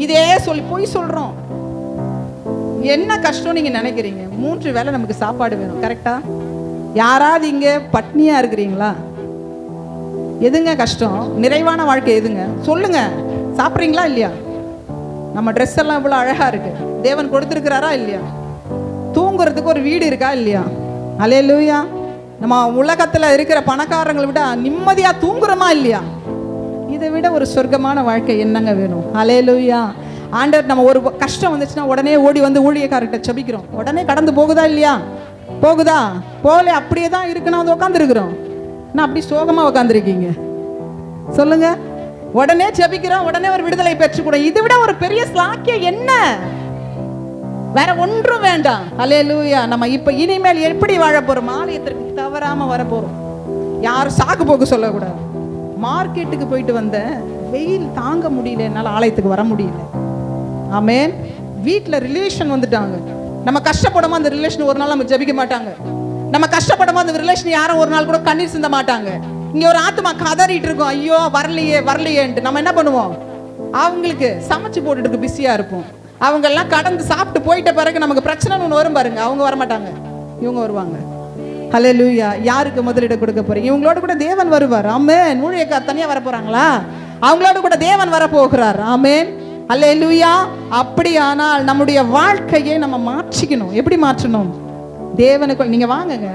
Speaker 1: இதே சொல்லி போய் சொல்றோம். என்ன கஷ்டம் நீங்க நினைக்கிறீங்க? 3 வேளை நமக்கு சாப்பாடு வேணும், கரெக்டா? யாராவது இங்க பட்னியா இருக்கிறீங்களா? எதுங்க கஷ்டம்? நிறைவான வாழ்க்கை எதுங்க? சொல்லுங்க. சாப்பிட்றீங்களா இல்லையா? நம்ம ட்ரெஸ் எல்லாம் இவ்வளோ அழகா இருக்கு, தேவன் கொடுத்துருக்கிறாரா இல்லையா? தூங்குறதுக்கு ஒரு வீடு இருக்கா இல்லையா? ஹல்லேலூயா. நம்ம உலகத்துல இருக்கிற பணக்காரங்களை விட நிம்மதியா தூங்குறோமா இல்லையா? இதை விட ஒரு சொர்க்கமான வாழ்க்கை என்னங்க வேணும்? ஹல்லேலூயா. ஆண்டவர் நம்ம ஒரு கஷ்டம் வந்துச்சுன்னா உடனே ஓடி வந்து ஊழியக்காரர்கிட்ட ஜெபிக்கிறோம். உடனே கடந்து போகுதா இல்லையா? போகுதா? போல. அப்படியே தான் இருக்குன்னா வந்து உட்காந்துருக்குறோம். நான் அப்படி சோகமா உட்காந்துருக்கீங்க சொல்லுங்க. உடனே ஜெபிக்கிறோம், உடனே ஒரு விடுதலை பெற்றுக்கூடும். இதை விட ஒரு பெரிய ஸ்லாக்கியம் என்ன? வேற ஒன்றும் வேண்டாம். ஹல்லேலூயா. நம்ம இப்ப இனிமேல் எப்படி வாழ போறோம்? ஆலயத்திற்கு தவறாம வர போறோம். யாரும் சாக்கு போக்கு சொல்லக்கூடாது. மார்க்கெட்டுக்கு போயிட்டு வந்தேன், வெயில் தாங்க முடியல, என்னால் ஆலயத்துக்கு வர முடியல. ஆமென். வீட்டில் ரிலேஷன் வந்துட்டாங்க. நம்ம கஷ்டப்படும் அந்த ரிலேஷன் ஒரு நாள் நம்ம ஜெபிக்க மாட்டாங்க. நம்ம கஷ்டப்படும் அந்த ரிலேஷன் யாரும் ஒரு நாள் கூட கண்ணீர் சிந்த மாட்டாங்க. இங்க ஒரு ஆத்மா கதறிட்டு இருக்கும், ஐயோ வரலையே வரலையேன்ட்டு. நம்ம என்ன பண்ணுவோம்? அவங்களுக்கு சமைச்சு போட்டுட்டு பிஸியா இருப்போம். அவங்க எல்லாம் கடந்து சாப்பிட்டு போயிட்ட பிறகு நமக்கு பிரச்சனை ஒன்று வரும் பாருங்க. அவங்க வர மாட்டாங்க, இவங்க வருவாங்க. ஹல்லேலூயா. யாருக்கு முதலிடம் கொடுக்க போறீங்க? இவங்களோட கூட தேவன் வருவார். ஆமென். ஊழியக்காரர் தனியா வர போறாங்களா? அவங்களோட கூட தேவன் வர போகிறார். ஆமென். ஹல்லேலூயா. அப்படியானால் நம்முடைய வாழ்க்கையை நம்ம மாற்றிக்கணும். எப்படி மாற்றணும்? தேவனுக்கு நீங்க வாங்குங்க,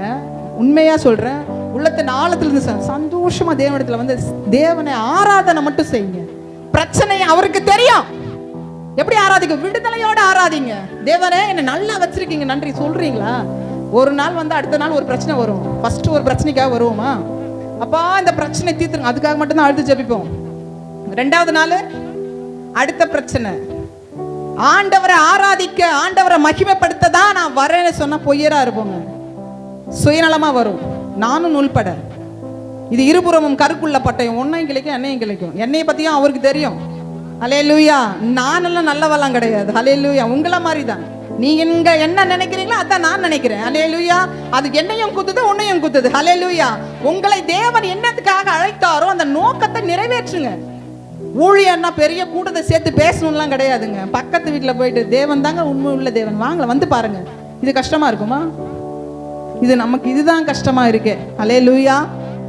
Speaker 1: உண்மையா சொல்றேன், உள்ளத்தின் ஆழத்திலிருந்து சந்தோஷமா தேவனிடத்துல வந்து தேவனை ஆராதனை மட்டும் செய்யுங்க. பிரச்சனை அவருக்கு தெரியும். எப்படி ஆராதிக்க? விடுதலையோட ஆராதிங்க. தேவனே என்னை நல்லா வச்சிருக்கீங்க, நன்றி சொல்றீங்களா? ஒரு நாள் வந்து அடுத்த நாள் ஒரு பிரச்சனை வரும். ஃபர்ஸ்ட் ஒரு பிரச்சனைக்காக வருவோமா? அப்பா இந்த பிரச்சனை தீர்த்துருங்க, அதுக்காக மட்டும்தான் அழுது ஜெபிப்போம். 2வது நாள் அடுத்த பிரச்சனை. ஆண்டவரை ஆராதிக்க, ஆண்டவரை மகிமைப்படுத்த தான் நான் வரேன்னு சொன்னா பொய்யரா இருப்போங்க. சுயநலமா வரும். நானும் நூல்பட. இது இருபுறமும் கருக்குள்ள பட்டயம், ஒன்னையும் கிடைக்கும் என்னையும் கிடைக்கும். என்னைய பத்தியும் அவருக்கு தெரியும். ஹல்லேலூயா. நானெல்லாம் நல்லவெல்லாம் கிடையாது. ஹல்லேலூயா. உங்களை மாதிரி தான். நீங்க என்ன நினைக்கிறீங்களோ அதான் நான் நினைக்கிறேன். ஹல்லேலூயா. அது என்னையும் குத்துது, உன்னையும் குத்துது. ஹல்லேலூயா. உங்களை தேவன் என்னத்துக்காக அழைத்தாரோ அந்த நோக்கத்தை நிறைவேற்றுங்க. ஊழியன்னா பெரிய கூட்டத்தை சேர்த்து பேசணும்லாம் கிடையாதுங்க. பக்கத்து வீட்டில் போயிட்டு தேவன் தாங்க உண்மை உள்ள தேவன், வாங்கல வந்து பாருங்க. இது கஷ்டமா இருக்குமா? இது நமக்கு இதுதான் கஷ்டமா இருக்கு. ஹல்லேலூயா.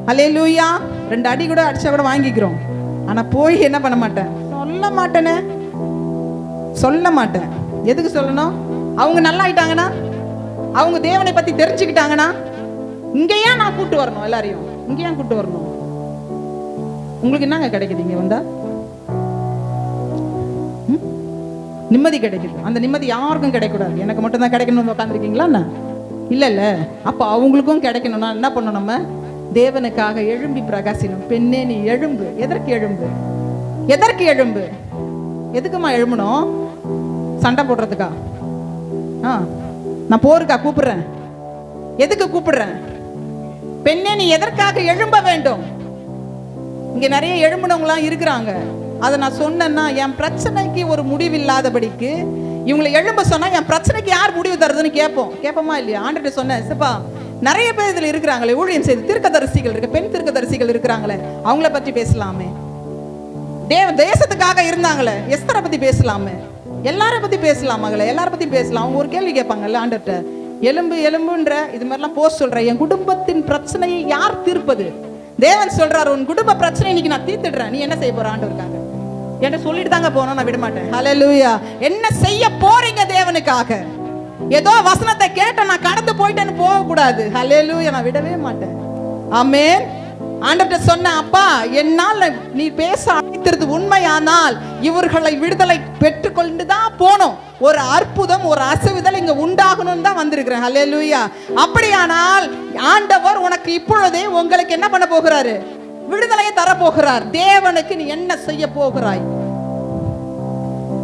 Speaker 1: ஹல்லேலூயா. 2 அடி கூட அடிச்சா கூட வாங்கிக்கிறோம். ஆனா போய் என்ன பண்ண மாட்டேன், சொல்ல மாட்டேனே, சொல்ல மாட்டேன். எதுக்கு சொல்லணும்? அவங்க நல்லா ஆயிட்டாங்கன்னா, அவங்க தேவனை பத்தி தெரிஞ்சுக்கிட்டாங்கன்னா, இங்கேயா நான் கூட்டு வரணும்? எல்லாரையும் இங்கேயா கூட்டு வரணும்? உங்களுக்கு என்னங்க கிடைக்குது இங்க வந்தா? நிம்மதி கிடைக்குது. அந்த நிம்மதி யாருக்கும் கிடைக்கூடாது. எனக்கு மட்டும் தான் கிடைக்கணும்னு உட்காந்துருக்கீங்களா? இல்ல. அப்ப அவங்களுக்கும் கிடைக்கணும்னா என்ன பண்ணணும்? நம்ம தேவனுக்காக எழும்பி பிரகாசினும். பெண்ணே நீ எழும்பு. எதற்கு எழும்பு? எதற்கு எழும்பு? எதுக்குமா எழும்பணும்? சண்டை போடுறதுக்கா? நான் போருக்கா கூப்பிடுறேன்? எதுக்கு கூப்பிடுறேன்? பெண்ணே நீ எதற்காக எழும்ப வேண்டும்? இங்க நிறைய எழும்புனவங்களாம் இருக்கிறாங்க. அதை நான் சொன்னேன்னா என் பிரச்சனைக்கு ஒரு முடிவு இல்லாதபடிக்கு இவங்களை எழும்ப சொன்னா என் பிரச்சனைக்கு யார் முடிவு தருதுன்னு கேட்போமா இல்லையா? ஆண்டுகிட்ட சொன்னேன், சிப்பா நிறைய பேர் இதுல இருக்கிறாங்களே, ஊழியம் செய்து தீர்க்கதரிசிகள் இருக்கு, பெண் தீர்க்கதரிசிகள் இருக்கிறாங்களே, அவங்கள பத்தி பேசலாமே. தேசத்துக்காக இருந்தாங்களே, எஸ்தரை பத்தி பேசலாமே. எல்லாரை பத்தி பேசலாம் மகளே, எல்லாரை பத்தி பேசலாம். அவங்க ஒரு கேள்வி கேட்பாங்கல்ல ஆண்டுகிட்ட, எலும்புன்ற இது மாதிரிலாம் போஸ்ட் சொல்ற, என் குடும்பத்தின் பிரச்சனையை யார் தீர்ப்பது? தேவன் சொல்றாரு, உன் குடும்ப பிரச்சனை இன்னைக்கு நான் தீர்த்துடுறேன், நீ என்ன செய்ய போற? ஆண்டவருக்காக என்ன சொல்லிட்டு தாங்க போனோம், நான் விட மாட்டேன். ஹல்லேலூயா. என்ன செய்ய போறீங்க தேவனுக்காக? ஏதோ வசனத்தை கேட்ட நான் கடந்து போயிட்டேன்னு போக கூடாது. ஹல்லேலூயா. நான் விடவே மாட்டேன். ஆமென். ஆண்டவர்கிட்ட சொன்ன, அப்பா என்னால் நீ பேச அழைத்திருது உண்மையானால் இவர்களை விடுதலை பெற்றுக்கொண்டுதான் போனோம். ஒரு அற்புதம், ஒரு அசைவுதல் இங்க உண்டாகணும் தான் வந்திருக்கிறேன். ஹல்லேலூயா. அப்படியானால் ஆண்டவர் உனக்கு இப்பொழுதே உங்களுக்கு என்ன பண்ண போகிறாரு? விடுதலையை தரப்போகிறார். தேவனுக்கு நீ என்ன செய்ய போகிறாய்?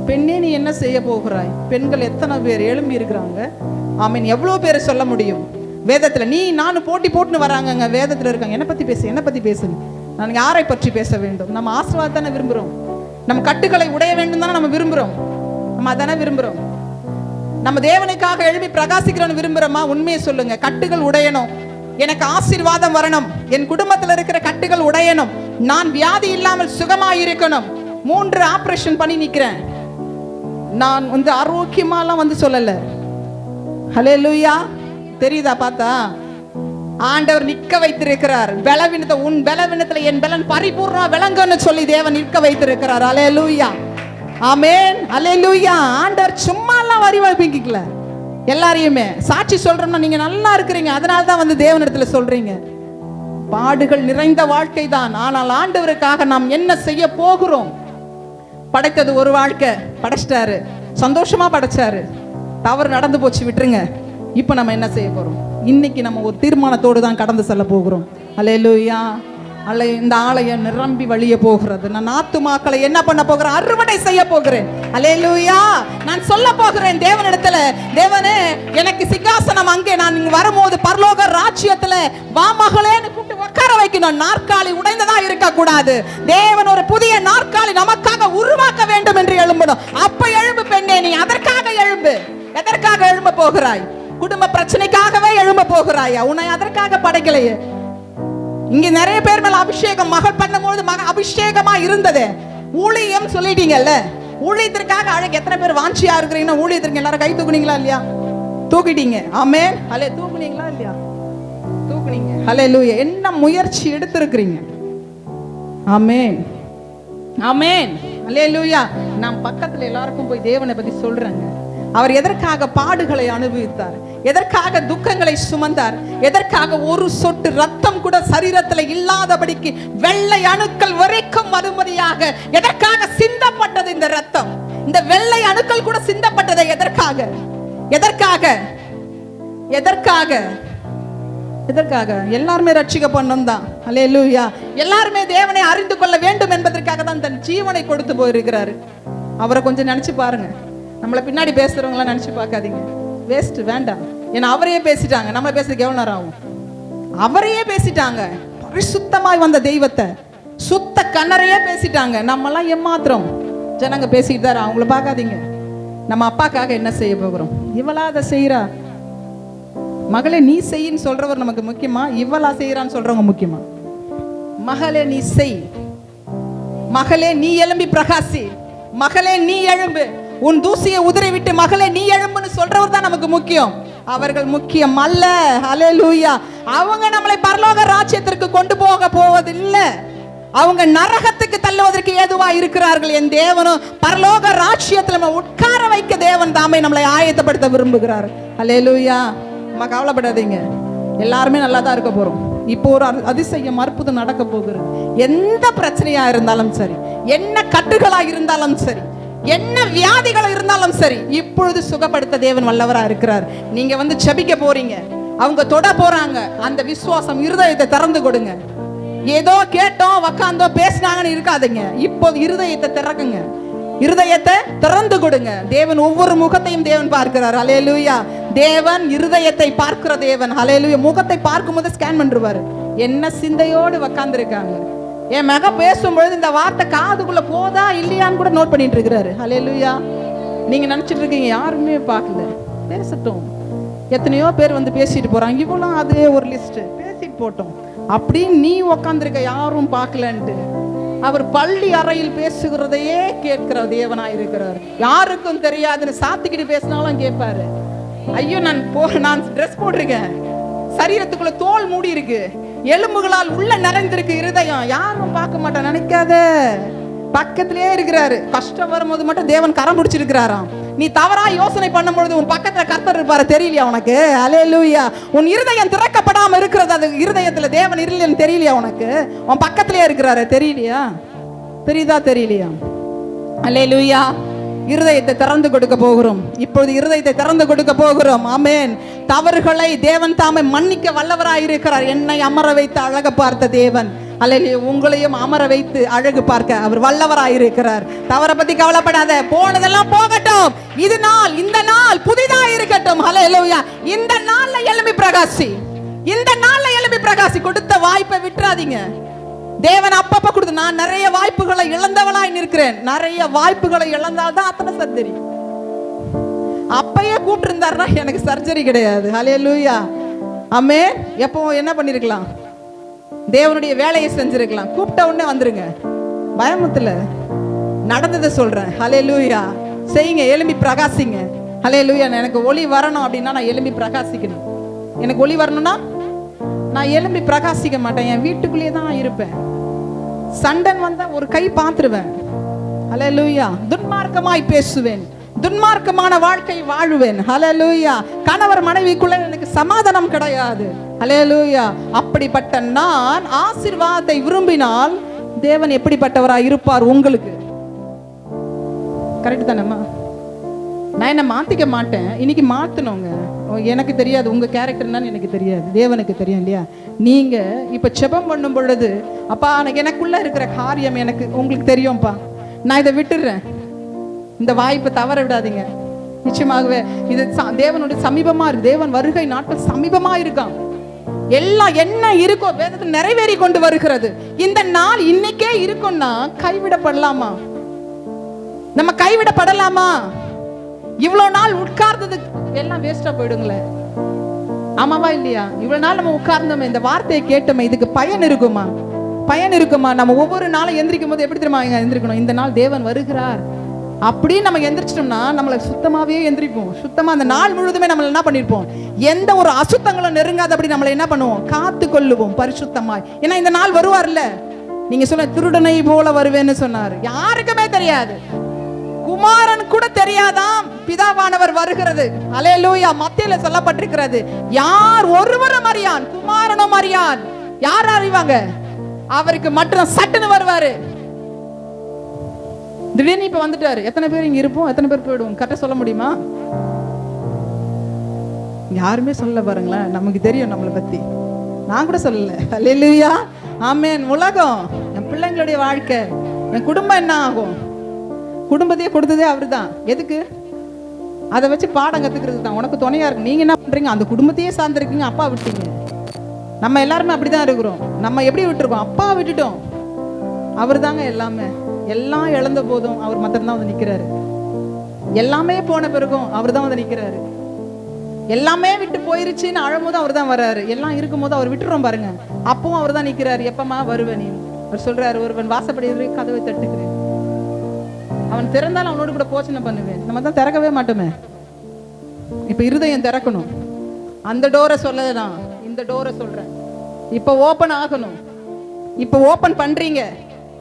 Speaker 1: பெண்ணே, நீ என்ன செய்ய போகிறாய்? பெண்கள் எத்தனை பேர் எழும்பி இருக்கிறாங்க. ஆமீன். எவ்வளவு பேர் சொல்ல முடியும்? வேதத்துல நீ நானும் போட்டி போட்டுன்னு வராங்க. வேதத்துல இருக்காங்க, என்ன பத்தி பேசு, என்ன பத்தி பேசுங்க. நான் யாரை பற்றி பேச வேண்டும்? நம்ம ஆசீர்வாதம் தானே விரும்புறோம். நம்ம கட்டுகளை உடைய வேண்டும் தானே நம்ம விரும்புறோம். நம்ம அதானே விரும்புறோம். நம்ம தேவனுக்காக எழுப்பி பிரகாசிக்கிறோன்னு விரும்புறோமா? உண்மையை சொல்லுங்க. கட்டுகள் உடையணும், எனக்கு ஆசீர்வாதம் வரணும், என் குடும்பத்தில் இருக்கிற கட்டுகள் உடையணும், நான் வியாதி இல்லாமல் சுகமாயிருக்கணும். 3 ஆபரேஷன் பண்ணி நிக்கிறேன். நான் ஆரோக்கியமாலாம் சொல்லல. ஹல்லேலூயா. தெரியுதா? பார்த்தா ஆண்டவர் நிற்க வைத்திருக்கிறார். பலவீனத்தை உன் பலவீனத்துல என் பலன் பரிபூர்ணமா விளங்குன்னு சொல்லி தேவன் நிற்க வைத்திருக்கிறார். ஹல்லேலூயா. ஆமென். ஹல்லேலூயா. ஆண்டவர் சும்மா எல்லாம் வரி வைப்பிக்கல. எல்லாரையுமே சாட்சி சொல்றோம்னா நீங்க நல்லா இருக்கிறீங்க, அதனால தான் தேவனிடத்துல சொல்றீங்க. பாடுகள் நிறைந்த வாழ்க்கை தான். ஆனால் ஆண்டவருக்காக நாம் என்ன செய்ய போகிறோம்? படைத்தது ஒரு வாழ்க்கை, படைச்சிட்டாரு, சந்தோஷமா படைச்சாரு. தவறு நடந்து போச்சு, விட்டுருங்க. இப்போ நம்ம என்ன செய்ய போறோம்? இன்னைக்கு நம்ம ஒரு தீர்மானத்தோடு தான் கடந்து செல்ல போகிறோம். அல்லேலூயா. இந்த ஆலயம் நிரம்பி வழிய போகிறது. நான் ஆத்துமாக்களை என்ன பண்ண போகிறேன்? அறுவடை செய்ய போகிறேன். அல்லேலூயா. நான் சொல்ல போகிறேன் தேவனிடத்துல, தேவனே எனக்கு சிங்காசனம் அங்கே நான் இங்க வரும்போது பரலோக ராஜ்யத்துல வா மகளேன்னு கூப்பிட்டு உட்கார வைக்கணும். நாற்காலி உடைந்ததா இருக்க கூடாது. தேவன் ஒரு புதிய நாற்காலி நமக்காக உருவாக்க வேண்டும் என்று எழும்பணும். அப்ப எழும்பு பெண்ணே, நீ அதற்காக எழும்பு. எதற்காக எழும்ப போகிறாய்? குடும்ப பிரச்சனைக்காகவே எழும்ப போகிறாயா? உன்னை அதற்காக படைக்கலையே. இங்க நிறைய பேர் மேல அபிஷேகம் மகள் பண்ணும்போது அபிஷேகமா இருந்தது. ஊழியம் சொல்லிட்டீங்கல்ல, ஊழியத்திற்காக அழகு. எத்தனை பேர் வாஞ்சியா இருக்கிறீங்கன்னா ஊழியத்திற்கு எல்லாரும் கை தூக்குனீங்களா இல்லையா? தூக்கிட்டீங்க. ஆமென். அல்லே தூக்குனீங்களா இல்லையா? தூக்குனீங்க. ஹல்லேலூயா. என்ன முயற்சி எடுத்திருக்கிறீங்க? ஆமென். ஆமென். ஹல்லேலூயா. நான் பக்கத்துல எல்லாருக்கும் போய் தேவனை பத்தி சொல்றேங்க. அவர் எதற்காக பாடுகளை அனுபவித்தார்? எதற்காக துக்கங்களை சுமந்தார்? எதற்காக ஒரு சொட்டு ரத்தம் கூட சரீரத்தில் இல்லாதபடிக்கு வெள்ளை அணுக்கள் வரைக்கும் மறுமதியாக எதற்காக சிந்தப்பட்டது இந்த ரத்தம்? இந்த வெள்ளை அணுக்கள் கூட சிந்தப்பட்டது எதற்காக? எதற்காக? எதற்காக? எதற்காக? எல்லாருமே ரட்சிக்கப்படணும் தான். அல்லேலூயா. எல்லாருமே தேவனை அறிந்து கொள்ள வேண்டும் என்பதற்காக தான் தன் ஜீவனை கொடுத்து போயிருக்கிறாரு. அவரை கொஞ்சம் நினைச்சு பாருங்க. நம்மளை பின்னாடி பேசுறவங்களாம் நினைச்சு பார்க்காதீங்க. வேஸ்ட், வேண்டாம். ஏன்னா அவரையே பேசிட்டாங்க. நம்ம பேசுறதுக்கு எவ்வளவு நேரம் ஆகும்? அவரையே பேசிட்டாங்க. பரிசுத்தமாய் வந்த தெய்வத்தை சுத்த கண்ணறையே பேசிட்டாங்க. நம்மலாம் ஏமாத்திரம் ஜனங்க பேசிட்டு தான். அவங்கள பார்க்காதீங்க. நம்ம அப்பாக்காக என்ன செய்ய போகிறோம்? இவளா அதை செய்யறா? மகளே நீ செய்யின்னு சொல்றவர் நமக்கு முக்கியமா? இவளா செய்யறான்னு சொல்றவங்க முக்கியமா? மகளே நீ செய், மகளே நீ எழும்பி பிரகாசி, மகளே நீ எழும்பு, உன் தூசியை உதறி விட்டு மகளே நீ எழும்புன்னு சொல்றவர் தான் நமக்கு முக்கியம். அவர்கள் முக்கியம் அல்ல. ஹல்லேலூயா. அவங்க நம்மளை பரலோக ராஜ்யத்திற்கு கொண்டு போக போவதில்லை. அவங்க நரகத்துக்கு தள்ளுவதற்கு ஏதுவா இருக்கிறார்கள். என் தேவனும் பரலோக ராஜ்யத்தில் நம்ம உட்கார வைக்க தேவன் தாமே நம்மளை ஆயத்தப்படுத்த விரும்புகிறார். ஹல்லேலூயா. நம்ம கவலைப்படாதீங்க, எல்லாருமே நல்லா தான் இருக்க போறோம். இப்போ ஒரு அதிசயம் அற்புதம் நடக்க போகிறது. எந்த பிரச்சனையா இருந்தாலும் சரி, என்ன கட்டுகளா இருந்தாலும் சரி, என்ன வியாதிகள் இருந்தாலும் சரி, இப்பொழுது சுகப்படுத்த தேவன் வல்லவரா இருக்கிறார். நீங்க ஜெபிக்க போறீங்க, அவங்க தொட போறாங்க. அந்த விசுவாசம், இருதயத்தை திறந்து கொடுங்க. ஏதோ கேட்டோம் உக்காந்தோ பேசினாங்கன்னு இருக்காதுங்க. இப்போ இருதயத்தை திறக்குங்க, இருதயத்தை திறந்து கொடுங்க. தேவன் ஒவ்வொரு முகத்தையும் தேவன் பார்க்கிறார். ஹல்லேலூயா. தேவன் இருதயத்தை பார்க்கிற தேவன். ஹல்லேலூயா. முகத்தை பார்க்கும் போது ஸ்கேன் பண்ணிருவாரு. என்ன சிந்தையோடு உக்காந்து இருக்காங்க. என் மக பேசும்பொழுது இந்த வார்த்தை காதுக்குள்ள போதா இல்லையான்னு கூட நோட் பண்ணிட்டு இருக்கிறாரு. ஹல்லேலூயா. நீங்க நினைச்சிட்டு இருக்கீங்க யாருமே பார்க்கல, பேசட்டும். எத்தனையோ பேர் பேசிட்டு போறாங்க. இவ்வளோ அதே ஒரு லிஸ்ட் பேசிட்டு போட்டோம் அப்படின்னு நீ உக்காந்துருக்க, யாரும் பார்க்கலன்ட்டு. அவர் பள்ளி அறையில் பேசுகிறதையே கேட்கிற தேவனாய் இருக்கிறார். யாருக்கும் தெரியாதுன்னு சாத்திக்கிட்டு பேசினாலும் கேட்பாரு. ஐயோ நான் ட்ரெஸ் போட்டிருக்கேன், சரீரத்துக்குள்ள தோல் மூடி இருக்கு, எலும்புகளால் உள்ள நிறைந்திருக்கு இருதயம், யாரும் பார்க்க மாட்டேன் நினைக்காத. பக்கத்திலே இருக்கிறாரு. கஷ்டம் வரும்போது மட்டும் தேவன் கரம் பிடிச்சிருக்கிறாராம். நீ தவறா யோசனை பண்ணும் பொழுது உன் பக்கத்துல கர்த்தர் இருப்பாரு, தெரியலையா உனக்கு? ஹல்லேலூயா. உன் இருதயம் திறக்கப்படாம இருக்கிறது, அது இருதயத்துல தேவன் இல்லைன்னு தெரியலையா உனக்கு? உன் பக்கத்திலே இருக்கிறாரு, தெரியலையா? தெரியுதா? தெரியலையா? ஹல்லேலூயா. இருதயத்தை திறந்து கொடுக்க போகிறோம். இப்பொழுது இருதயத்தை திறந்து கொடுக்க போகிறோம். ஆமென். தவறுகளை தேவன் தாமே மன்னிக்க வல்லவராய் இருக்கிறார். என்னை அமர வைத்து அழகு பார்த்த தேவன், அல்லேலூயா, உங்களையும் அமர வைத்து அழகு பார்க்க அவர் வல்லவராய் இருக்கிறார். தவறை பத்தி கவலைப்படாத, போனதெல்லாம் போகட்டும். இது நாள், இந்த நாள் புதிதா இருக்கட்டும். ஹல்லேலூயா. இந்த நாள்ல எழும்பி பிரகாசி, இந்த நாள்ல எழும்பி பிரகாசி. கொடுத்த வாய்ப்பை விட்டுறாதீங்க. தேவன் அப்பப்ப கொடுத்து, நான் நிறைய வாய்ப்புகளை இழந்தவளாய் நிற்கிறேன். நிறைய வாய்ப்புகளை இழந்தால்தான் அத்தனை சர்ஜரி. அப்பயே கூப்பிட்டு இருந்தாருன்னா எனக்கு சர்ஜரி கிடையாது. ஹல்லேலூயா. ஆமென். எப்போ என்ன பண்ணிருக்கலாம்? தேவனுடைய வேலையை செஞ்சிருக்கலாம். கூப்பிட்ட உடனே வந்துருங்க, பயமுத்துல நடந்ததை சொல்றேன். ஹல்லேலூயா. செய்யுங்க, எழும்பி பிரகாசிங்க. ஹல்லேலூயா. எனக்கு ஒளி வரணும் அப்படின்னா நான் எழும்பி பிரகாசிக்கணும். எனக்கு ஒளி வரணும்னா நான் எழும்பி பிரகாசிக்க மாட்டேன், என் வீட்டுக்குள்ளேயே தான் இருப்பேன். சண்டன் வந்தா ஒரு கை பார்த்துருவேன். ஹல்லேலூயா. துன்மார்க்கமாய் பேசுவேன், துன்மார்க்கமான வாழ்க்கை வாழுவேன். ஹல்லேலூயா. கணவர் மனைவிக்குள்ள எனக்கு சமாதானம் கிடையாது. ஹல்லேலூயா. அப்படிப்பட்ட நான் ஆசீர்வாதத்தை விரும்பினால் தேவன் எப்படிப்பட்டவராய் இருப்பார் உங்களுக்கு? கரெக்ட் தானேம்மா? நான் என்ன மாத்திக்க மாட்டேன், இன்னைக்கு மாத்தணுங்க. எனக்கு தெரியாது உங்க கேரக்டர் என்னன்னு, எனக்கு தெரியாது, தேவனுக்கு தெரியும் இல்லையா? நீங்க இப்ப செபம் பண்ணும் பொழுது, அப்பா எனக்குள்ள இருக்கிற காரியம் எனக்கு உங்களுக்கு தெரியும்ப்பா, நான் இதை விட்டுடுறேன், இந்த வாய்ப்பை தவற விடாதீங்க. நிச்சயமாகவே இது தேவனுடைய சமீபமா இருக்கு. தேவன் வருகை நாட்கள் சமீபமா இருக்கான். எல்லாம் என்ன இருக்கோ வேதத்தில் நிறைவேறி கொண்டு வருகிறது. இந்த நாள் இன்னைக்கே இருக்கும்னா கைவிடப்படலாமா? நம்ம கைவிடப்படலாமா? இவ்வளவு நாள் உட்கார்ந்ததுக்கு எல்லாம் வேஸ்டா போயிடுங்களே. ஆமாவா இல்லையா? இவ்வளவு நாள் நம்ம உட்கார்ந்தோமே, இந்த வார்த்தையை கேட்டோமே, இதுக்கு பயன் இருக்குமா? பயன் இருக்குமா? நம்ம ஒவ்வொரு நாளும் எந்திரிக்கும் போது எப்படி தெரியுமா எந்திரிக்கணும்? இந்த நாள் தேவன் வருகிறார் அப்படி நம்ம எந்திரிச்சிட்டோம்னா நம்மளை சுத்தமாவே எந்திரிப்போம். சுத்தமா அந்த நாள் முழுதுமே நம்ம என்ன பண்ணிருப்போம்? எந்த ஒரு அசுத்தங்களும் நெருங்காதபடி நம்மளை என்ன பண்ணுவோம்? காத்து கொள்ளுவோம் பரிசுத்தமாய். ஏன்னா இந்த நாள் வருவார்ல. நீங்க சொன்ன திருடனை போல வருவேன்னு சொன்னாரு. யாருக்குமே தெரியாது, குமாரன் கூட தெரியாதாம் பிதாவானவர் வருகிறது. அல்லேலூயா. மத்தியில சொல்லப்பட்டிருக்கிறது, யார் ஒருவரும் அறியான், குமாரனும் அறியான். யார் அறிவாங்க? அவருக்கு மட்டும் சட்டுன்னு வருவாரு. திடீர்னு இப்ப வந்துட்டாரு. எத்தனை பேர் இங்க இருப்போம், எத்தனை பேர் போயிடுவோம்? கரெக்டா சொல்ல முடியுமா? யாருமே சொல்ல பாருங்களேன். நமக்கு தெரியும் நம்மளை பத்தி. நான் கூட சொல்லல. அல்லேலூயா. ஆமென். உலகம், என் பிள்ளைங்களுடைய வாழ்க்கை, என் குடும்பம் என்ன ஆகும்? குடும்பத்தையே கொடுத்ததே அவரு தான். எதுக்கு? அதை வச்சு பாடம் கத்துக்கிறது தான். உனக்கு துணையா இருக்கு. நீங்க என்ன பண்றீங்க? அந்த குடும்பத்தையே சார்ந்திருக்கீங்க, அப்பா விட்டீங்க. நம்ம எல்லாருமே அப்படிதான் இருக்கிறோம். நம்ம எப்படி விட்டுருக்கோம்? அப்பா விட்டுட்டோம். அவர் தாங்க எல்லாமே. எல்லாம் இழந்த போதும் அவர் மாத்திரம் தான் வந்து நிக்கிறாரு. எல்லாமே போன பிறகும் அவர் தான் வந்து நிக்கிறாரு. எல்லாமே விட்டு போயிருச்சுன்னு அழும்போது அவர் தான் வர்றாரு. எல்லாம் இருக்கும் போது அவர் விட்டுறோம் பாருங்க, அப்பவும் அவர் தான் நிக்கிறாரு. எப்பமா வருவ நீ? அவர் சொல்றாரு, ஒருவன் வாசப்படி கதவை தட்டுக்கிறேன், அவன் திறந்தாலும் அவனோடு கூட போச்சனை பண்ணுவேன். நம்ம தான் திறக்கவே மாட்டோமே. இப்ப இருதயம் திறக்கணும். அந்த டோரை சொல்லல, இந்த டோரை சொல்றேன். இப்ப ஓபன் ஆகணும். இப்ப ஓபன் பண்றீங்க.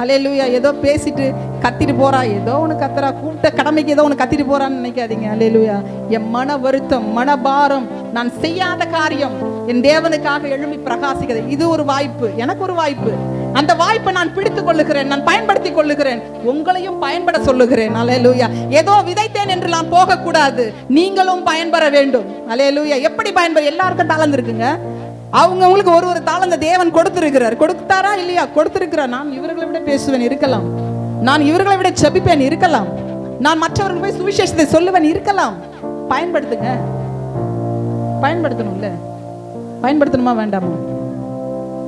Speaker 1: அல்லேலூயா. ஏதோ பேசிட்டு கத்திட்டு போறா, ஏதோ ஒன்று கத்துறா, கூப்பிட்ட கடமைக்கு ஏதோ ஒன்று கத்திட்டு போறான்னு நினைக்காதீங்க. அல்லேலூயா. என் மன வருத்தம், மனபாரம், நான் செய்யாத காரியம், என் தேவனுக்காக எழும்பி பிரகாசிக்கிறது. இது ஒரு வாய்ப்பு, எனக்கு ஒரு வாய்ப்பு. அந்த வாய்ப்பை நான் பிடித்துக் கொள்ளுகிறேன், நான் பயன்படுத்தி கொள்ளுகிறேன். உங்களையும் பயன்பட சொல்லுகிறேன். அல்லேலூயா. ஏதோ விதைத்தேன் என்று நான் போகக்கூடாது, நீங்களும் பயன்பெற வேண்டும். அல்லேலூயா. எப்படி பயன்பெற? எல்லாருக்கும் தாளந்து இருக்குங்க. அவங்களுக்கு ஒரு தாளந்த தேவன் கொடுத்திருக்கிறார். கொடுத்தாரா இல்லையா? கொடுத்திருக்கிறார். நான் இவர்களை விட பேசுவேன் இருக்கலாம், நான் இவர்களை விட ஜெபிப்பேன் இருக்கலாம், நான் மற்றவர்கள் போய் சுவிசேஷத்தை சொல்லுவேன் இருக்கலாம். பயன்படுத்துங்க. பயன்படுத்தணும்ல. பயன்படுத்தணுமா வேண்டாமா?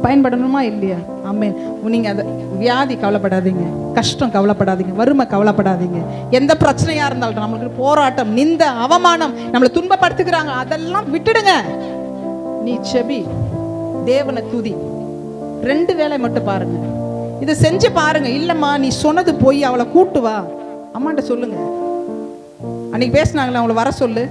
Speaker 1: பயன்படணுமா இல்லையா? ஆமென். நீங்க அந்த வியாதி கவலைப்படாதீங்க, கஷ்டம் கவலைப்படாதீங்க, வறுமை கவலைப்படாதீங்க. எந்த பிரச்சனையா இருந்தாலும், நம்மளுக்கு போராட்டம், நிந்த, அவமானம், நம்மளை துன்பப்படுத்துகிறாங்க, அதெல்லாம் விட்டுடுங்க. நீ செபி, தேவனை துதி. 2 வேளை மட்டும் பாருங்க, இதை செஞ்சு பாருங்க. இல்லம்மா நீ சொன்னது போய், அவளை கூட்டு வா, அம்மாட்ட சொல்லுங்க. அன்னைக்கு பேசினாங்களே, அவளை வர சொல்லு.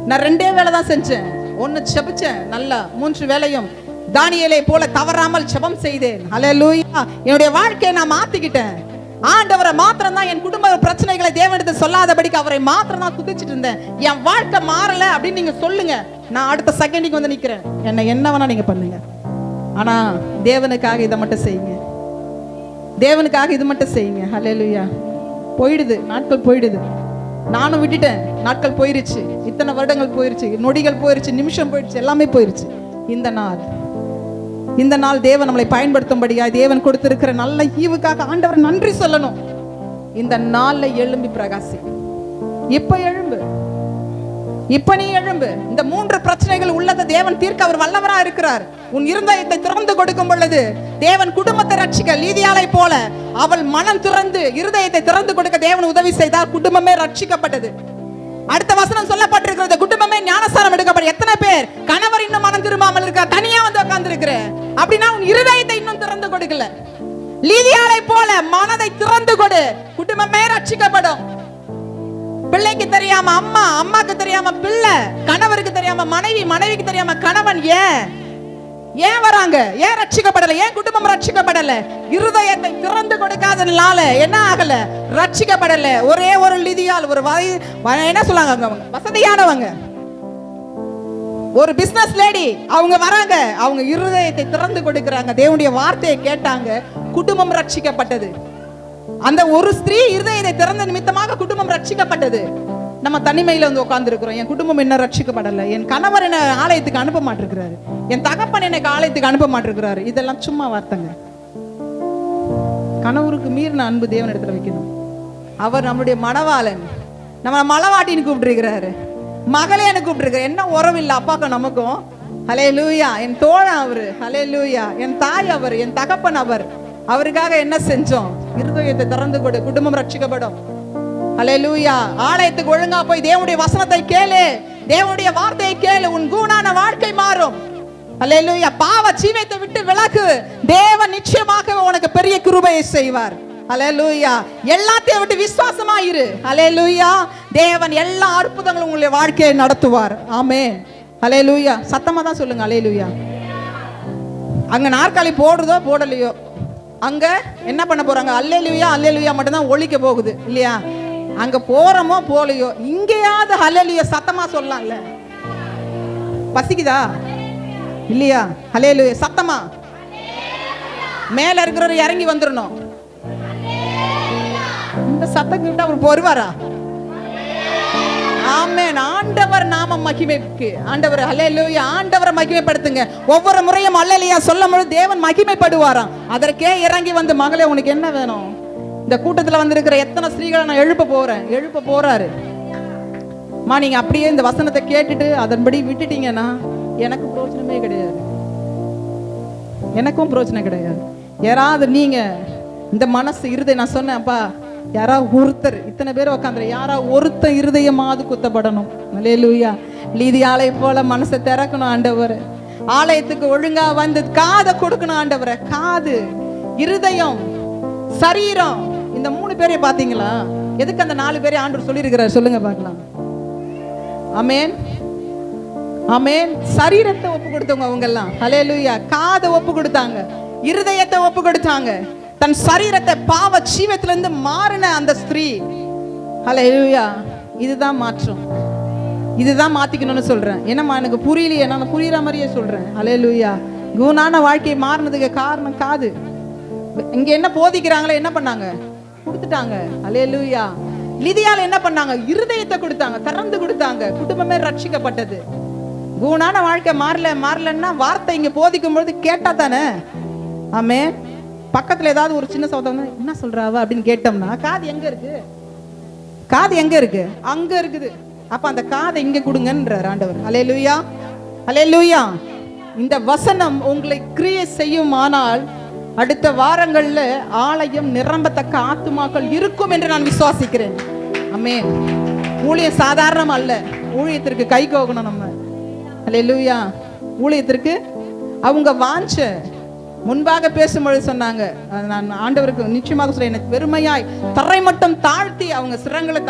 Speaker 1: நான் 2 வேளை தான் செஞ்சேன். 1 செபிச்சேன் நல்லா, 3 வேளையும் தானியேலை போல தவறாமல் செபம் செய்தேன். அல்லேலூயா. என்னுடைய வாழ்க்கையை நான் மாத்திக்கிட்டேன். ஆண்டவரை மாத்திரம் தான், என் குடும்ப பிரச்சனைகளை தேவனிடத்தில் சொல்லாதபடிக்கு அவரை மாத்திரம் தான் துதிச்சிட்டு இருந்தேன். என் வாழ்க்கை மாறல அப்படின்னு நீங்க சொல்லுங்க. நான் அடுத்த செகண்டுக்கு வந்து நிக்கிறேன். என்ன வேணா நீங்க பண்ணுங்க. ஆனா தேவனுக்காக இதை மட்டும் செய்யுங்க. தேவனுக்காக இது மட்டும் செய்யுங்க. ஹல்லேலூயா. போயிடுது, நாட்கள் போயிடுது. நானும் விட்டுட்டேன். நாட்கள் போயிருச்சு, இத்தனை வருடங்கள் போயிருச்சு, நொடிகள் போயிருச்சு, நிமிஷம் போயிருச்சு, எல்லாமே போயிருச்சு. இந்த நாள் தேவன் நம்மளை பயன்படுத்தும்படியா தேவன் கொடுத்திருக்கிற நல்ல ஈவுக்காக ஆண்டவர் நன்றி சொல்லணும். இந்த நாள்ல எழும்பி பிரகாசி. இப்ப எழும்பு, இப்ப நீ எழும்பு. இந்த 3 பிரச்சனைகள் உள்ளதை தேவன் தீர்க்க அவர் வல்லவரா இருக்கிறார். உன் இருதயத்தை திறந்து கொடுக்கும் பொழுது தேவன் குடும்பத்தை ரட்சிக்க லீதியாளை போல அவள் மனம் திறந்து இருதயத்தை திறந்து கொடுக்க தேவன் உதவி செய்தார். குடும்பமே ரட்சிக்கப்பட்டது. அடுத்த வசனம் சொல்லப்பட்டிருக்கிறது, குடும்பமே ஞானஸ்தானம் எடுக்கப்படும். எத்தனை பேர் கணவர் இன்னும் மனம் திரும்பாமல் இருக்கா, தனியா வந்து உட்கார்ந்து இருக்கிற? அப்படின்னா உன் இருதயத்தை இன்னும் திறந்து கொடுக்கல. லீதியாளை போல மனதை திறந்து கொடு, குடும்பமே ரட்சிக்கப்படும். பிள்ளைக்கு தெரியாம அம்மா, அம்மாக்கு தெரியாம பிள்ளை, கணவருக்கு தெரியாம மனைவி, மனைவிக்கு தெரியாம கணவன் ஏன் வராங்க? ஏன் ரட்சிக்கப்படல? ஏன் குடும்பம் ரட்சிக்கப்படல? இருதயத்தை திறந்து கொடுக்காதனால என்ன ஆகல? ரட்சிக்கப்படல. ஒரே ஒரு லிதியால், ஒரு என்ன சொல்றாங்க, வசதியானவங்க, ஒரு பிசினஸ் லேடி, அவங்க வராங்க, அவங்க இருதயத்தை திறந்து கொடுக்கறாங்க, தேவனுடைய வார்த்தையை கேட்டாங்க, குடும்பம் ரட்சிக்கப்பட்டது. அந்த ஒரு ஸ்திரீ இருதயத்தை திறந்த நிமித்தமாக குடும்பம் ரட்சிக்கப்பட்டது. நம்ம தனிமையில வந்து உட்கார்ந்து இருக்கிறோம். என் குடும்பம் என்ன ரட்சிக்கப்படல, என் கணவர் என்ன ஆலயத்துக்கு அனுப்ப மாட்டிருக்கிறாரு, என் தகப்பன் எனக்கு ஆலயத்துக்கு அனுப்ப மாட்டிருக்கிறாரு. இதெல்லாம் சும்மா வார்த்தைங்க. கணவருக்கு மீறின அன்பு தேவன் இடத்துல வைக்கணும். அவர் நம்மளுடைய மணவாளன், நம்ம மலவாட்டின்னு கூப்பிட்டுருக்கிறாரு, மகளே எனக்கு கூப்பிட்டுருக்காரு. என்ன உறவு இல்லை அப்பாக்கும் நமக்கும்? ஹல்லேலூயா. என் தோழன் அவரு, ஹல்லேலூயா. என் தாய் அவர், என் தகப்பன் அவர். அவருக்காக என்ன செஞ்சோம்? இருதயத்தை திறந்து கொடு, குடும்பம் ரட்சிக்கப்படும். ஹல்லேலூயா. ஆலயத்துக்கு ஒழுங்கா போய் தேவனுடைய வசனத்தை கேளு, தேவனுடைய வார்த்தையை கேளு, உன் கூணான வாழ்க்கை மாறும். ஹல்லேலூயா. பாவ ஜீவியத்தை விட்டு விலகு, தேவன் நிச்சயமாக உனக்கு பெரிய கிருபையை செய்வார். ஹல்லேலூயா. எல்லாத்தையும் விட்டு விசுவாசமா இரு. ஹல்லேலூயா. தேவன் எல்லா அற்புதங்களும் உங்களுடைய வாழ்க்கையை நடத்துவார். ஆமென். ஹல்லேலூயா. சத்தமா தான் சொல்லுங்க. ஹல்லேலூயா. அங்க நாற்காலி போடுறதோ போடலையோ, அங்க என்ன பண்ண போறாங்க? அல்லேலூயா அல்லேலூயா மட்டும் தான் ஒலிக்க போகுது இல்லையா? அங்க போறோமோ போலையோ, இங்கேயாவது ஹல்லேலூயா சத்தமா சொல்லலாம்ல. பசிக்குதா இல்லையா? ஹல்லேலூயா சத்தமா. மேல இருக்கிறவர் இறங்கி வந்துடணும். இந்த சத்தம் கேட்டா அவர் வருவாரா? ஆமென். ஆண்டவர் நாம மகிமைக்கு, ஆண்டவர் ஹல்லேலூயா, ஆண்டவரை மகிமைப்படுத்துங்க. ஒவ்வொரு முறையும் அல்லேலூயா சொல்லும் பொழுது தேவன் மகிமைப்படுவாராம். அதற்கே இறங்கி வந்து, மகளே உனக்கு என்ன வேணும்? இந்த கூட்டத்துல வந்திருக்கிற எத்தனை ஸ்திரீகளை நான் எழுப்ப போறாரு. நீங்க அப்படியே இந்த வசனத்தை கேட்டுட்டு அதன்படி விட்டுட்டீங்கன்னா எனக்கு பிரயோஜனமே கிடையாது, எனக்கும் பிரயோஜனம் கிடையாது. யாராவது நீங்க இந்த மனசு இருதயம், நான் சொன்னேன்ப்பா, யாராவது ஒருத்தர், இத்தனை பேர் உட்காந்துரு, யாராவது ஒருத்தர் இருதயமாவது குத்தப்படணும். அல்லேலூயா. லீதியாளை போல மனசை திறக்கணும் ஆண்டவர். ஆலயத்துக்கு ஒழுங்கா வந்து காதை கொடுக்கணும் ஆண்டவரை. காது, இருதயம், சரீரம், இந்த 3 பேரை பாத்தீங்களா? எதுக்கு அந்த 4 பேரை ஆண்டவர் சொல்லி இருக்கிறார் சொல்லுங்க பார்க்கலாம். ஆமென் ஆமென். சரீரத்தை ஒப்பு கொடுத்தவங்க அவங்க எல்லாம். ஹல்லேலூயா. காதை ஒப்பு கொடுத்தாங்க, இருதயத்தை ஒப்பு கொடுத்தாங்க, தன் சரீரத்தை பாவ ஜீவத்திலிருந்து மாறின அந்த ஸ்திரீ. ஹல்லேலூயா. இதுதான் மாற்றம், இதுதான் மாத்திக்கணும்னு சொல்றேன். என்னம்மா எனக்கு புரியலையே, நான் புரியுற மாதிரியே சொல்றேன். ஹல்லேலூயா. குணான வாழ்க்கையை மாறினதுக்கு காரணம் காது. இங்க என்ன போதிக்கிறாங்களோ என்ன பண்ணாங்க? கொடுத்துட்டாங்க. ஹல்லேலூயா. லிதியால என்ன பண்ணாங்க? இருதயத்தை கொடுத்தாங்க, திறந்து கொடுத்தாங்க, குடும்பமே ரட்சிக்கப்பட்டது. குணான வாழ்க்கை மாறலன்னா வார்த்தை இங்க போதிக்கும் பொழுது கேட்டா தானே. ஆமென். பக்கத்துல ஏதாவது ஒரு சின்ன சத்தம் என்ன சொல்றாவ அப்படின்னு கேட்டோம்னா, காது எங்க இருக்கு? காது எங்க இருக்கு? அங்க இருக்குது. அப்ப அந்த காதை இங்க கொடுங்கன்றார் ஆண்டவர். ஹல்லேலூயா ஹல்லேலூயா. இந்த வசனம் உங்களை கிரியை செய்யுமானால் அடுத்த வாரங்கள்ல ஆலயம் நிரம்பத்தக்க ஆத்துமாக்கள் இருக்கும் என்று நான் விசுவாசிக்கிறேன். ஆமென். ஊழியம் சாதாரணம் அல்ல. ஊழியத்திற்கு கை கோகணும் நம்ம. ஹல்லேலூயா. ஊழியத்திற்கு அவங்க வாஞ்ச முன்பாக பேசும்பொழுது சொன்னாங்க, நான் ஆண்டவருக்கு நிச்சயமாக சொல்றேன், எனக்கு பெருமையாய் தரை மட்டும் தாழ்த்தி அவங்க சிரங்களை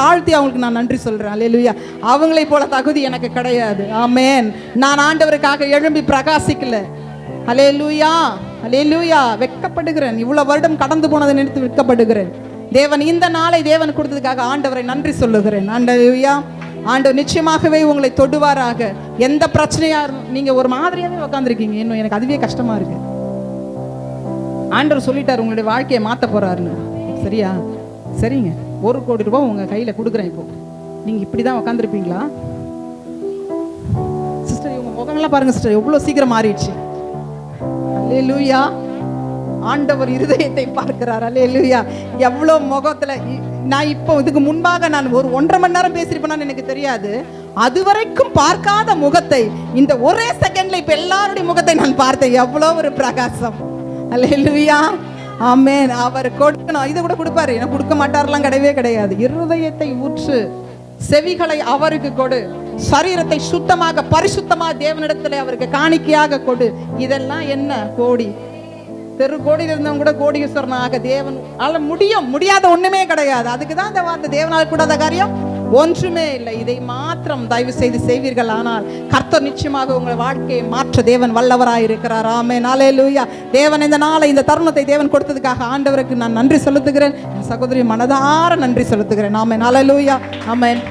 Speaker 1: தாழ்த்தி அவங்களுக்கு நான் நன்றி சொல்றேன். அல்லேலூயா. அவங்களை போல தகுதி எனக்கு கிடையாது. ஆமென். நான் ஆண்டவருக்காக எழும்பி பிரகாசிக்கல. அல்லேலூயா. அல்லேலூயா. வெட்கப்படுகிறேன், இவ்வளவு வருடம் கடந்து போனதை நினைத்து வெட்கப்படுகிறேன். தேவன் இந்த நாளை தேவன் கொடுத்ததுக்காக ஆண்டவரை நன்றி சொல்லுகிறேன். அல்லேலூயா. ஆண்டவர் நிச்சயமாகவே உங்களை தொடுவாராக. எந்த பிரச்சனையா நீங்க ஒரு மாதிரியாவே உட்காந்துருக்கீங்க, இன்னும் எனக்கு அதுவே கஷ்டமா இருக்கு. ஆண்டவர் சொல்லிட்டாரு உங்களுடைய வாழ்க்கையை மாத்த போறாருன்னு. சரியா? சரிங்க, 1 கோடி ரூபாய் உங்க கையில கொடுக்குறேன். இப்போ நீங்க இப்படிதான் உட்காந்துருப்பீங்களா சிஸ்டர்? இவங்க முகங்கள்லாம் பாருங்க சிஸ்டர், எவ்வளவு சீக்கிரம் மாறிடுச்சு. அல்லேலூயா. ஆண்டவர் இருதயத்தை பார்க்கிறார். அல்லேலூயா. எவ்வளவு முகத்துல நான் இப்போ இதுக்கு முன்பாக நான் ஒரு 1.5 மணி நேரம் பேசியிருப்பேன்னு எனக்கு தெரியாது. அதுவரைக்கும் பார்க்காத முகத்தை இந்த ஒரே செகண்ட்ல இப்ப எல்லாருடைய முகத்தை நான் பார்த்தேன். எவ்வளவு ஒரு பிரகாசம். அல்லேலூயா. ஆமென். அவர் கொடுக்கணும், இதை கூட கொடுப்பாரு. எனக்கு கொடுக்க மாட்டாரெல்லாம் கிடையவே கிடையாது. இருதயத்தை ஊற்று, செவிகளை அவருக்கு கொடு, சரீரத்தை சுத்தமாக பரிசுத்தமாக தேவனிடத்துல அவருக்கு காணிக்கையாக கொடு. இதெல்லாம் என்ன கோடி தெரு கோடியில் இருந்தவங்க கூட கோடீஸ்வரனாக தேவன் முடியாத ஒண்ணுமே கிடையாது. அதுக்கு தான் இந்த வார்த்தை, தேவனால் கூடாத காரியம் ஒன்றுமே இல்லை. இதை மாத்திரம் தயவு செய்து செய்வீர்கள், ஆனால் கர்த்தர் நிச்சயமாக உங்கள் வாழ்க்கையை மாற்ற தேவன் வல்லவராய் இருக்கிறார். ஆமென். அல்லேலூயா. தேவன் இந்த நாளை, இந்த தருணத்தை தேவன் கொடுத்ததுக்காக ஆண்டவருக்கு நான் நன்றி செலுத்துகிறேன். என் சகோதரி மனதார நன்றி செலுத்துகிறேன். ஆமென். அல்லேலூயா. ஆமென்.